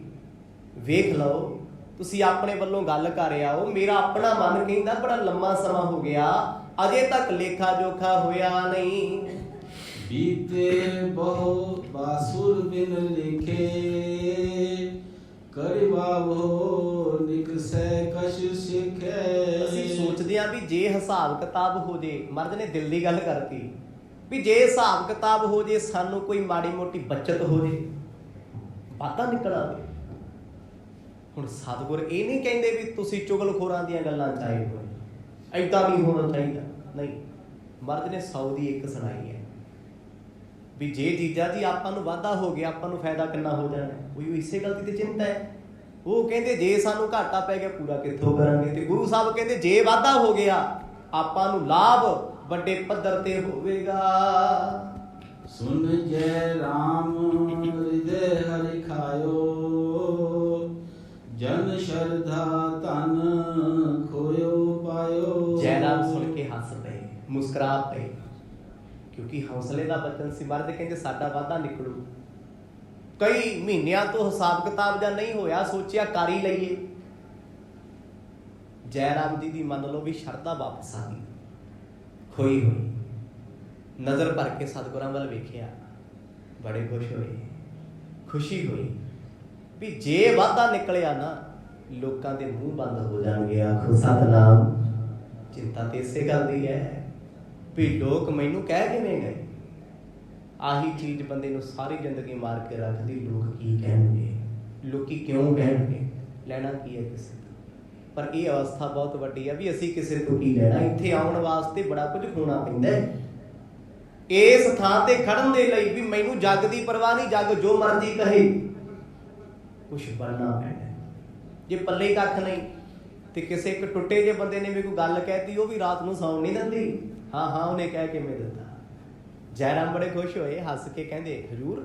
ਵੇਖ ਲਓ, ਤੁਸੀਂ ਆਪਣੇ ਵੱਲੋਂ ਗੱਲ ਕਰ ਆਓ, ਮੇਰਾ ਆਪਣਾ ਮਨ ਕਹਿੰਦਾ ਬੜਾ ਲੰਮਾ ਸਮਾਂ ਹੋ ਗਿਆ, ਅਜੇ ਤੱਕ ਲੇਖਾ ਜੋਖਾ ਹੋਇਆ ਨਹੀਂ। ਬੀਤੇ ਬਹੁ ਬਾਸੁਰ ਬਿਨ ਲਿਖੇ, ਕਰਿਵਾਵੋ ਨਿਕਸੈ ਕਛ ਸਿੱਖੈ। ਅਸੀਂ ਸੋਚਦੇ ਹਾਂ ਵੀ ਜੇ ਹਿਸਾਬ ਕਿਤਾਬ ਹੋ ਜੇ, ਮਰਦ ਨੇ ਦਿਲ ਦੀ ਗੱਲ ਕਰਤੀ ਵੀ ਜੇ ਹਿਸਾਬ ਕਿਤਾਬ ਹੋ ਜੇ, ਸਾਨੂੰ ਕੋਈ ਮਾੜੀ ਮੋਟੀ ਬੱਚਤ ਹੋ ਜੇ, ਵਾਧਾ ਨਿਕਲ ਆਵੇ। ਹੁਣ ਸਤਿਗੁਰ ਇਹ ਨਹੀਂ ਕਹਿੰਦੇ ਵੀ ਤੁਸੀਂ ਚੁਗਲਖੋਰਾਂ ਦੀਆਂ ਗੱਲਾਂ ਚ ਆਏ ਹੋਏ, ਏਦਾਂ ਨਹੀਂ ਹੋਣਾ ਚਾਹੀਦਾ। ਨਹੀਂ, ਮਹਾਰਾਜ ਨੇ 100 ਦੀ ਇੱਕ ਸੁਣਾਈ ਹੈ ਵੀ ਜੇ ਜੀਜਾ ਜੀ ਆਪਾਂ ਨੂੰ ਵਾਧਾ ਹੋ ਗਿਆ, ਆਪਾਂ ਨੂੰ ਫਾਇਦਾ ਕਿੰਨਾ ਹੋ ਜਾਣਾ। ਉਹ ਇਸੇ ਗੱਲ ਦੀ ਤੇ ਚਿੰਤਾ ਹੈ। ਉਹ ਕਹਿੰਦੇ ਜੇ ਸਾਨੂੰ ਘਾਟਾ ਪੈ ਗਿਆ ਪੂਰਾ ਕਿੱਥੋਂ ਕਰਾਂਗੇ। ਤੇ ਗੁਰੂ ਸਾਹਿਬ ਕਹਿੰਦੇ ਜੇ ਵਾਧਾ ਹੋ ਗਿਆ, ਆਪਾਂ ਨੂੰ ਲਾਭ ਵੱਡੇ ਪੱਧਰ ਤੇ ਹੋਵੇਗਾ। ਸੁਨ ਜੈ ਰਾਮ ਹਿਰਦੈ ਹਰਿ ਖਾਇਓ, ਜਨ ਸ਼ਰਧਾ ਧਨ ਖੋਇਓ ਪਾਇਓ। ਜੈ ਰਾਮ ਸੁਣ ਕੇ ਹੱਸ ਪਏ, ਮੁਸਕਰਾ ਪਏ, ਕਿਉਂਕਿ ਹੌਸਲੇ ਦਾ ਬਚਨ ਸੀ। ਮਹਾਰਾਜ ਕਹਿੰਦੇ ਸਾਡਾ ਵਾਧਾ ਨਿਕਲੂ। ਕਈ ਮਹੀਨਿਆਂ ਤੋਂ ਹਿਸਾਬ ਕਿਤਾਬ ਜਾਂ ਨਹੀਂ ਹੋਇਆ, ਸੋਚਿਆ ਕਰ ਹੀ ਲਈਏ। ਜੈ ਰਾਮ ਜੀ ਦੀ ਮੰਨ ਲਓ ਵੀ ਸ਼ਰਧਾ ਵਾਪਸ ਆ ਗਈ, ਖੋਈ ਹੋਈ। ਨਜ਼ਰ ਭਰ ਕੇ ਸਤਿਗੁਰਾਂ ਵੱਲ ਵੇਖਿਆ, ਬੜੇ ਖੁਸ਼ ਹੋਏ, ਖੁਸ਼ੀ ਹੋਈ ਵੀ ਜੇ ਵਾਧਾ ਨਿਕਲਿਆ ਨਾ, ਲੋਕਾਂ ਦੇ ਮੂੰਹ ਬੰਦ ਹੋ ਜਾਣਗੇ। ਆਖੋ ਸਤਿਨਾਮ। ਚਿੰਤਾ ਤੇ ਇਸੇ ਗੱਲ ਦੀ ਹੈ ਵੀ ਲੋਕ ਮੈਨੂੰ ਕਹਿ ਕਿਵੇਂ ਗਏ। ਆਹੀ ਚੀਜ਼ ਬੰਦੇ ਨੂੰ ਸਾਰੀ ਜ਼ਿੰਦਗੀ ਮਾਰ ਕੇ ਰੱਖਦੀ। ਲੋਕ ਕੀ ਕਹਿਣਗੇ, ਲੋਕੀ ਕਿਉਂ ਕਹਿਣਗੇ, ਲੈਣਾ ਕੀ ਹੈ ਕਿਸੇ ਤੋਂ। ਪਰ ਇਹ ਅਵਸਥਾ ਬਹੁਤ ਵੱਡੀ ਹੈ ਵੀ ਅਸੀਂ ਕਿਸੇ ਤੋਂ ਕੀ ਲੈਣਾ। ਇੱਥੇ ਆਉਣ ਵਾਸਤੇ ਬੜਾ ਕੁਝ ਖੋਣਾ ਪੈਂਦਾ ਹੈ। ਇਸ ਥਾਂ ਤੇ ਖੜਨ ਦੇ ਲਈ ਵੀ ਮੈਨੂੰ ਜੱਗ ਦੀ ਪਰਵਾਹ ਨਹੀਂ, ਜੱਗ ਜੋ ਮਰਜ਼ੀ ਕਹੇ, ਕੁਛ ਬਣਨਾ ਪੈਣਾ। ਜੇ ਪੱਲੇ ਕੱਖ ਨਹੀਂ ਤੇ ਕਿਸੇ ਇੱਕ ਟੁੱਟੇ ਜਿਹੇ ਬੰਦੇ ਨੇ ਵੀ ਕੋਈ ਗੱਲ ਕਹਿਤੀ, ਉਹ ਵੀ ਰਾਤ ਨੂੰ ਸੌਣ ਨਹੀਂ ਦਿੰਦੀ। ਹਾਂ ਉਹਨੇ ਕਹਿ ਕਿਵੇਂ ਦਿੱਤਾ। ਜੈ ਰਾਮ ਬੜੇ ਖੁਸ਼ ਹੋਏ, ਹੱਸ ਕੇ ਕਹਿੰਦੇ ਹਜ਼ੂਰ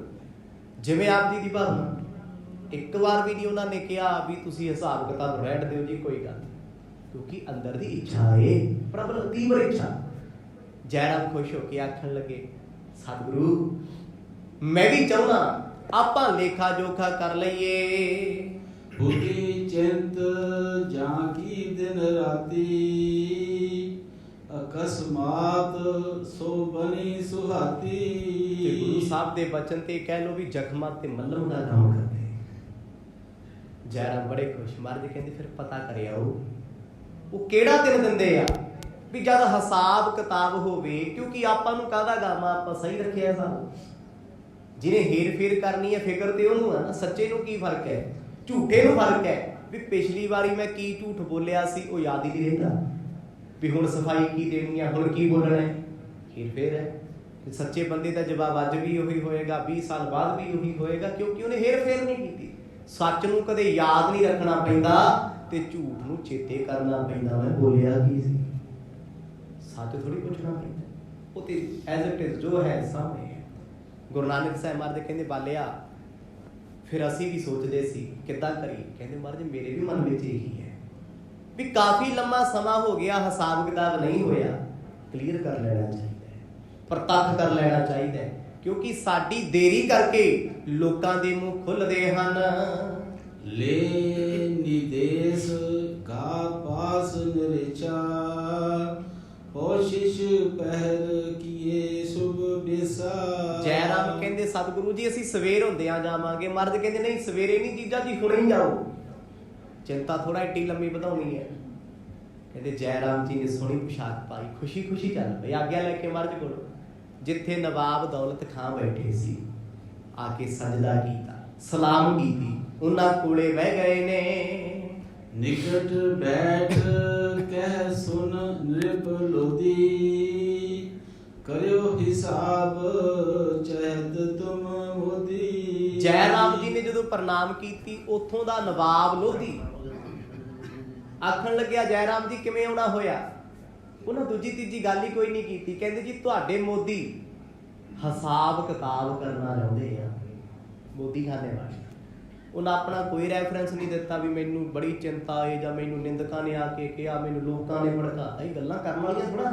ਜਿਵੇਂ ਆਪ ਜੀ ਦੀ ਭਾਵਨਾ। ਇੱਕ ਵਾਰ ਵੀ ਨਹੀਂ ਉਹਨਾਂ ਨੇ ਕਿਹਾ ਵੀ ਤੁਸੀਂ ਹਿਸਾਬ ਕਿਤਾਬ ਰਹਿਣ ਦਿਓ ਜੀ, ਕੋਈ ਗੱਲ, ਕਿਉਂਕਿ ਅੰਦਰ ਦੀ ਇੱਛਾ ਏ, ਪ੍ਰਬਲ ਤੀਵਰ ਇੱਛਾ। ਜੈ ਰਾਮ ਖੁਸ਼ ਹੋ ਕੇ ਆਖਣ ਲੱਗੇ ਸਤਿਗੁਰੂ ਮੈਂ ਵੀ ਚਾਹੁੰਦਾ ਆਪਾਂ ਲੇਖਾ ਜੋਖਾ ਕਰ ਲਈਏ। ਬੁੱਧੀ ਚਿੰਤ ਜਾਂ ਕੀ ਦਿਨ ਰਾਤੀ, ਅਕਸਮਾਤ ਸੋ ਬਣੀ ਸੁਹਾਤੀ। ਤੇ ਗੁਰੂ ਸਾਹਿਬ ਦੇ ਬਚਨ ਤੇ ਕਹਿ ਲੋ ਵੀ ਜ਼ਖਮਾਂ ਤੇ ਮੱਲਮ ਦਾ ਕੰਮ ਕਰਦੇ। ਜੈ ਰਾਮ ਬੜੇ ਖੁਸ਼। ਮਹਾਰਾਜ ਕਹਿੰਦੇ ਫਿਰ ਪਤਾ ਕਰਿਆ ਉਹ ਕਿਹੜਾ ਦਿਨ ਦਿੰਦੇ ਆ ਵੀ ਜਦ ਹਿਸਾਬ ਕਿਤਾਬ ਹੋਵੇ। ਕਿਉਂਕਿ ਆਪਾਂ ਨੂੰ ਕਾਹਦਾ ਗਾਮਾ, ਆਪਾਂ ਸਹੀ ਰੱਖਿਆ ਸਭ। ਜਿਹਨੇ ਹੇਰ ਫੇਰ ਕਰਨੀ ਹੈ ਫਿਕਰ ਤੇ ਉਹਨੂੰ ਆ ਨਾ। ਸੱਚੇ ਨੂੰ ਕੀ ਫਰਕ ਹੈ, ਝੂਠੇ ਨੂੰ ਫਰਕ ਹੈ ਵੀ ਪਿਛਲੀ ਵਾਰੀ ਮੈਂ ਕੀ ਝੂਠ ਬੋਲਿਆ ਸੀ, ਉਹ ਯਾਦ ਹੀ ਨਹੀਂ ਰਹਿੰਦਾ। ਵੀ ਹੁਣ ਸਫਾਈ ਕੀ ਦੇਣੀ ਹੈ, ਹੁਣ ਕੀ ਬੋਲਣਾ ਹੈ, ਹੇਰ ਫੇਰ ਹੈ। ਸੱਚੇ ਬੰਦੇ ਦਾ ਜਵਾਬ ਅੱਜ ਵੀ ਉਹੀ ਹੋਏਗਾ, 20 ਸਾਲ ਬਾਅਦ ਵੀ ਉਹੀ ਹੋਏਗਾ, ਕਿਉਂਕਿ ਉਹਨੇ ਹੇਰ ਫੇਰ ਨਹੀਂ ਕੀਤੀ। ਸੱਚ ਨੂੰ ਕਦੇ ਯਾਦ ਨਹੀਂ ਰੱਖਣਾ ਪੈਂਦਾ ਤੇ ਝੂਠ ਨੂੰ ਚੇਤੇ ਕਰਨਾ ਪੈਂਦਾ। ਮੈਂ ਬੋਲਿਆ ਕੀ ਸੀ, ਸੱਚ ਥੋੜੀ ਪੁੱਛਣਾ ਪੈਂਦਾ। ਉਹ ਤੇ ਐਜ਼ ਇਟ ਇਜ਼ ਜੋ ਹੈ ਸਾਹਮਣੇ ਹੈ। ਗੁਰੂ ਨਾਨਕ ਸਾਹਿਬ ਮਹਾਰਾਜ ਕਹਿੰਦੇ ਬਾਲਿਆ ਫਿਰ ਅਸੀਂ ਵੀ ਸੋਚਦੇ ਸੀ ਕਿੱਦਾਂ ਕਰੀ। ਕਹਿੰਦੇ ਮਹਾਰਾਜ ਮੇਰੇ ਵੀ ਮਨ ਵਿੱਚ ਇਹੀ ਹੈ ਵੀ ਕਾਫੀ ਲੰਮਾ ਸਮਾਂ ਹੋ ਗਿਆ, ਹਿਸਾਬ ਕਿਤਾਬ ਨਹੀਂ ਹੋਇਆ, ਕਲੀਅਰ ਕਰ ਲੈਣਾ ਚਾਹੀਦਾ ਹੈ, ਪ੍ਰਤੱਖ ਕਰ ਲੈਣਾ ਚਾਹੀਦਾ ਹੈ। ਕਿਉਂਕਿ ਸਾਡੀ ਦੇਰੀ ਕਰਕੇ ਲੋਕਾਂ ਦੇ ਮੂੰਹ ਖੁੱਲਦੇ ਹਨ। ਲੈ ਨਿਦੇਸ਼ ਕਾ ਪਾਸ ਨਿਰਚਾ, ਕੋਸ਼ਿਸ਼ ਪਹਿਰ ਕੀਏ ਸੁਭ ਬਿਸਾ। ਜੈ ਰਾਮ ਕਹਿੰਦੇ ਸਤਿਗੁਰੂ ਜੀ ਅਸੀਂ ਸਵੇਰ ਹੁੰਦਿਆਂ ਜਾਵਾਂਗੇ। ਮਹਾਰਾਜ ਕਹਿੰਦੇ ਨਹੀਂ ਸਵੇਰੇ ਨਹੀਂ ਜੀਜਾ ਜੀ, ਹੁਣੇ ਹੀ ਜਾਓ। ਚਿੰਤਾ ਥੋੜਾ ਏਡੀ ਲੰਮੀ ਵਧਾਉਣੀ ਹੈ। ਕਹਿੰਦੇ ਜੈ ਰਾਮ ਜੀ ਨੇ ਸੋਹਣੀ ਪੁਸ਼ਾਕ ਪਾਈ, ਖੁਸ਼ੀ ਖੁਸ਼ੀ ਚੱਲ ਪਈ, ਆਗਿਆ ਲੈ ਕੇ ਮਹਾਰਾਜ ਕੋਲ। ਜਿੱਥੇ ਨਵਾਬ ਦੌਲਤ ਖਾਂ ਬੈਠੇ ਸੀ ਆ ਕੇ ਸਜਦਾ ਕੀਤਾ, ਸਲਾਮ ਕੀਤੀ, ਉਹਨਾਂ ਕੋਲੇ ਬਹਿ ਗਏ ਨੇ। ਨਿਕਟ ਬੈਠ ਕਹਿ ਸੁਨ ਨਿਰਪ ਲੋਦੀ, ਕਰਿਓ ਹਿਸਾਬ ਚਹਿਤ ਤੁਮ ਮੋਦੀ। ਜੈ ਰਾਮ ਜੀ ਨੇ ਜਦੋਂ ਪ੍ਰਣਾਮ ਕੀਤੀ, ਉੱਥੋਂ ਦਾ ਨਵਾਬ ਲੋਧੀ ਆਖਣ ਲੱਗਿਆ ਜੈ ਰਾਮ ਜੀ ਕਿਵੇਂ ਆਉਣਾ ਹੋਇਆ। ਉਹਨਾਂ ਦੂਜੀ ਤੀਜੀ ਗੱਲ ਹੀ ਕੋਈ ਨਹੀਂ ਕੀਤੀ। ਕਹਿੰਦੇ ਜੀ ਤੁਹਾਡੇ ਮੋਦੀ ਹਿਸਾਬ ਕਿਤਾਬ ਕਰਨਾ ਚਾਹੁੰਦੇ ਆ, ਮੋਦੀ ਖਾਨੇ ਵਾਲੇ। ਉਹਨਾਂ ਆਪਣਾ ਕੋਈ ਰੈਫਰੈਂਸ ਨਹੀਂ ਦਿੱਤਾ ਵੀ ਮੈਨੂੰ ਬੜੀ ਚਿੰਤਾ ਹੈ ਜਾਂ ਮੈਨੂੰ ਨਿੰਦਕਾਂ ਨੇ ਆ ਕੇ ਕਿਹਾ, ਮੈਨੂੰ ਲੋਕਾਂ ਨੇ ਭੜਕਾਤਾ। ਇਹ ਗੱਲਾਂ ਕਰਨ ਵਾਲੀਆਂ ਥੋੜਾ।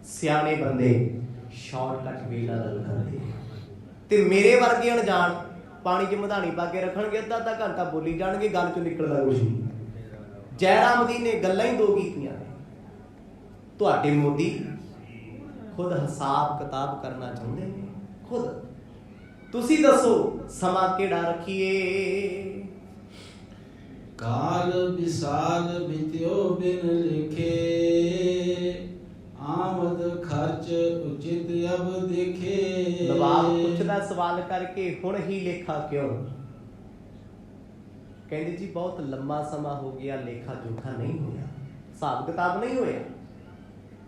ਸਿਆਣੇ ਬੰਦੇ ਸ਼ਾਰਟਕਟ ਵੇ ਨਾਲ ਗੱਲ ਕਰਦੇ ਤੇ ਮੇਰੇ ਵਰਗੇ ਅਣਜਾਣ ਪਾਣੀ 'ਚ ਮਧਾਣੀ ਪਾ ਕੇ ਰੱਖਣਗੇ, ਅੱਧਾ ਅੱਧਾ ਘੰਟਾ ਬੋਲੀ ਜਾਣਗੇ, ਗੱਲ 'ਚੋਂ ਨਿਕਲਦਾ ਕੁਛ ਨਹੀਂ। ਜੈ ਰਾਮ ਜੀ ਨੇ ਗੱਲਾਂ ਹੀ ਦੋ ਕੀਤੀਆਂ ਨੇ। ਤੁਹਾਡੇ ਮੋਦੀ ਖੁਦ ਹਿਸਾਬ ਕਿਤਾਬ ਕਰਨਾ ਚਾਹੁੰਦੇ ਨੇ, ਖੁਦ। ਤੁਸੀਂ ਦੱਸੋ ਸਮਾਂ ਕਿਹੜਾ ਰੱਖੀਏ। ਕਾਲ ਵਿਸਾਲ ਬਿਤਿਓ ਬਿਨ ਲਿਖੇ, ਆਮਦ ਖਰਚ ਉਚਿਤ ਅਬ ਦੇਖੇ। ਨਵਾਬ ਪੁੱਛਦਾ ਸਵਾਲ ਕਰਕੇ, ਹੁਣ ਹੀ ਲੇਖਾ ਕਿਉਂ? ਕਹਿੰਦੇ ਜੀ ਬਹੁਤ ਲੰਮਾ ਸਮਾਂ ਹੋ ਗਿਆ, ਲੇਖਾ ਜੋਖਾ ਨਹੀਂ ਹੋਇਆ, ਹਿਸਾਬ ਕਿਤਾਬ ਨਹੀਂ ਹੋਇਆ।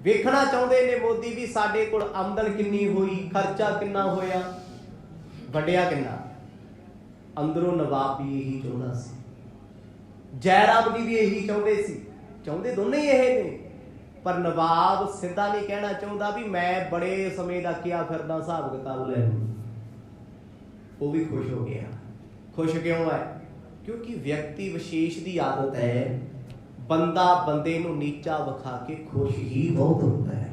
ਵੇਖਣਾ ਚਾਹੁੰਦੇ ਨੇ ਮੋਦੀ ਵੀ ਸਾਡੇ ਕੋਲ ਆਮਦਨ ਕਿੰਨੀ ਹੋਈ, ਖਰਚਾ ਕਿੰਨਾ ਹੋਇਆ, ਵੰਡਿਆ ਕਿੰਨਾ। ਅੰਦਰੋਂ ਨਵਾਬ ਵੀ ਇਹੀ ਚਾਹੁੰਦਾ ਸੀ, ਜੈ ਰਾਮ ਜੀ ਵੀ ਇਹੀ ਚਾਹੁੰਦੇ ਸੀ, ਚਾਹੁੰਦੇ ਦੋਨੇ ਹੀ ਇਹ ਨੇ। ਪਰ ਨਵਾਬ ਸਿੱਧਾ ਨਹੀਂ ਕਹਿਣਾ ਚਾਹੁੰਦਾ ਵੀ ਮੈਂ ਬੜੇ ਸਮੇਂ ਦਾ ਕਿਹਾ ਫਿਰਦਾ ਹਿਸਾਬ ਕਿਤਾਬ ਲੈ ਲੂੰ। ਉਹ ਵੀ ਖੁਸ਼ ਹੋ ਗਿਆ। ਖੁਸ਼ ਕਿਉਂ ਹੈ? ਕਿਉਂਕਿ ਵਿਅਕਤੀ ਵਿਸ਼ੇਸ਼ ਦੀ ਆਦਤ ਹੈ, ਬੰਦਾ ਬੰਦੇ ਨੂੰ ਨੀਚਾ ਵਿਖਾ ਕੇ ਖੁਸ਼ ਹੀ ਬਹੁਤ ਹੁੰਦਾ ਹੈ।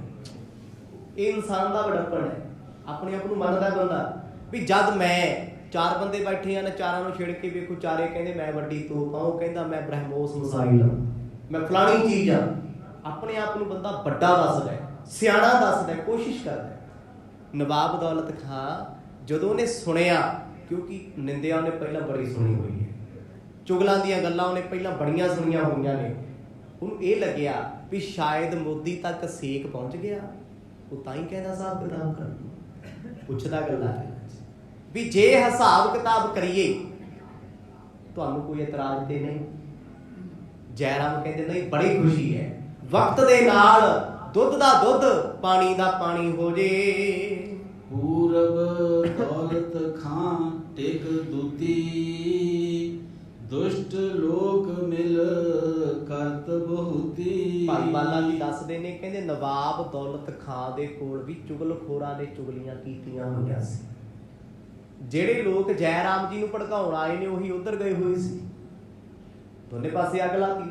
ਇਹ ਇਨਸਾਨ ਦਾ ਵਡੱਪਣ ਹੈ। ਆਪਣੇ ਆਪ ਨੂੰ ਮੰਨਦਾ ਬੰਦਾ ਵੀ ਜਦ ਮੈਂ ਚਾਰ ਬੰਦੇ ਬੈਠੇ ਹਨ, ਚਾਰਾਂ ਨੂੰ ਛਿੜ ਕੇ ਵੇਖੋ, ਚਾਰੇ ਕਹਿੰਦੇ ਮੈਂ ਵੱਡੀ ਤੋਪ ਹਾਂ, ਉਹ ਕਹਿੰਦਾ ਮੈਂ ਬ੍ਰਹਮੋਸ ਮਿਸਾਈਲ ਹਾਂ, ਮੈਂ ਫਲਾਣੀ ਚੀਜ਼ ਹਾਂ। ਆਪਣੇ ਆਪ ਨੂੰ ਬੰਦਾ ਵੱਡਾ ਦੱਸਦਾ, ਸਿਆਣਾ ਦੱਸਦਾ, ਕੋਸ਼ਿਸ਼ ਕਰਦਾ। ਨਵਾਬ ਦੌਲਤ ਖਾਂ ਜਦੋਂ ਉਹਨੇ ਸੁਣਿਆ, ਕਿਉਂਕਿ ਨਿੰਦਿਆ ਉਹਨੇ ਪਹਿਲਾਂ ਬੜੀ ਸੁਣੀ ਹੋਈ ਹੈ, ਚੁਗਲਾਂ ਦੀਆਂ ਗੱਲਾਂ ਉਹਨੇ ਪਹਿਲਾਂ ਬੜੀਆਂ ਸੁਣੀਆਂ ਹੋਈਆਂ ਨੇ, ਉਹਨੂੰ ਇਹ ਲੱਗਿਆ ਵੀ ਸ਼ਾਇਦ ਮੋਦੀ ਤੱਕ ਸੇਕ ਪਹੁੰਚ ਗਿਆ, ਉਹ ਤਾਂ ਹੀ ਕਹਿੰਦਾ ਹਿਸਾਬ ਕਿਤਾਬ ਕਰ। ਪੁੱਛਦਾ ਗੱਲਾਂ ਵੀ ਜੇ ਹਿਸਾਬ ਕਿਤਾਬ ਕਰੀਏ ਤੁਹਾਨੂੰ ਕੋਈ ਇਤਰਾਜ਼ ਤੇ ਨਹੀਂ? ਜੈ ਰਾਮ ਕਹਿੰਦੇ ਨਹੀਂ, ਬੜੀ ਖੁਸ਼ੀ ਹੈ, ਵਕਤ ਦੇ ਨਾਲ ਦੁੱਧ ਦਾ ਦੁੱਧ, ਪਾਣੀ ਦਾ ਪਾਣੀ ਹੋ ਜੇ। ਪੂਰਬ ਦੌਲਤ ਖਾਂ ਟਿਕ ਦੂਤੀ, ਦੁਸ਼ਟ ਲੋਕ ਮਿਲ ਕਰਤ ਬਹੁਤੀ। ਭਾਈ ਬਾਲਾ ਜੀ ਦੱਸਦੇ ਨੇ, ਕਹਿੰਦੇ ਨਵਾਬ ਦੌਲਤ ਖਾਂ ਦੇ ਕੋਲ ਵੀ ਚੁਗਲਖੋਰਾਂ ਨੇ ਚੁਗਲੀਆਂ ਕੀਤੀਆਂ ਹੋਈਆਂ ਸੀ। ਜਿਹੜੇ ਲੋਕ ਜੈ ਰਾਮ ਜੀ ਨੂੰ ਭੜਕਾਉਣ ਆਏ ਨੇ ਉਹੀ ਉਧਰ ਗਏ ਹੋਏ ਸੀ। ਦੋਨੇ ਪਾਸੇ ਅੱਗ ਲਾਤੀ,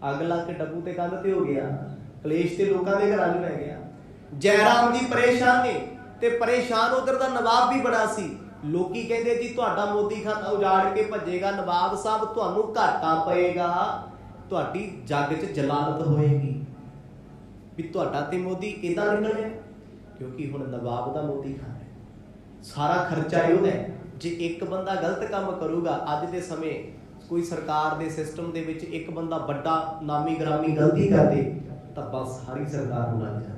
ਅੱਗ ਲਾ ਕੇ ਡੱਬੂ ਤੇ ਕੰਧ ਤੇ ਹੋ ਗਿਆ, ਕਲੇਸ਼ ਤੇ ਲੋਕਾਂ ਦੇ ਘਰਾਂ 'ਚ ਪੈ ਗਿਆ। ਜੈ ਰਾਮ ਜੀ ਪਰੇਸ਼ਾਨ ਨੇ, ਤੇ ਪਰੇਸ਼ਾਨ ਉਧਰ ਦਾ ਨਵਾਬ ਵੀ ਬੜਾ ਸੀ। ਲੋਕੀ ਕਹਿੰਦੇ ਜੀ ਤੁਹਾਡਾ ਮੋਦੀ ਖਾਨਾ ਉਜਾੜ ਕੇ ਭੱਜੇਗਾ, ਨਵਾਬ ਸਾਹਿਬ ਤੁਹਾਨੂੰ ਘਾਟਾ ਪਏਗਾ, ਤੁਹਾਡੀ ਜੱਗ 'ਚ ਜਲਾਲਤ ਹੋਏਗੀ ਵੀ ਤੁਹਾਡਾ ਤੇ ਮੋਦੀ ਏਦਾਂ ਨਿਕਲਿਆ। ਕਿਉਂਕਿ ਹੁਣ ਨਵਾਬ ਦਾ ਮੋਦੀ ਖਾਨਾ, ਸਾਰਾ ਖਰਚਾ ਉਹਦਾ। ਜੇ ਇੱਕ ਬੰਦਾ ਗਲਤ ਕੰਮ ਕਰੂਗਾ, ਅੱਜ ਦੇ ਸਮੇਂ ਕੋਈ ਸਰਕਾਰ ਦੇ ਸਿਸਟਮ ਦੇ ਵਿੱਚ ਇੱਕ ਬੰਦਾ ਵੱਡਾ ਨਾਮੀ ਗ੍ਰਾਮੀ ਗਲਤੀ ਕਰਦੇ ਤਾਂ ਬਸ ਸਾਰੀ ਸਰਕਾਰ ਨੂੰ ਲੱਗ ਜਾਂਦਾ।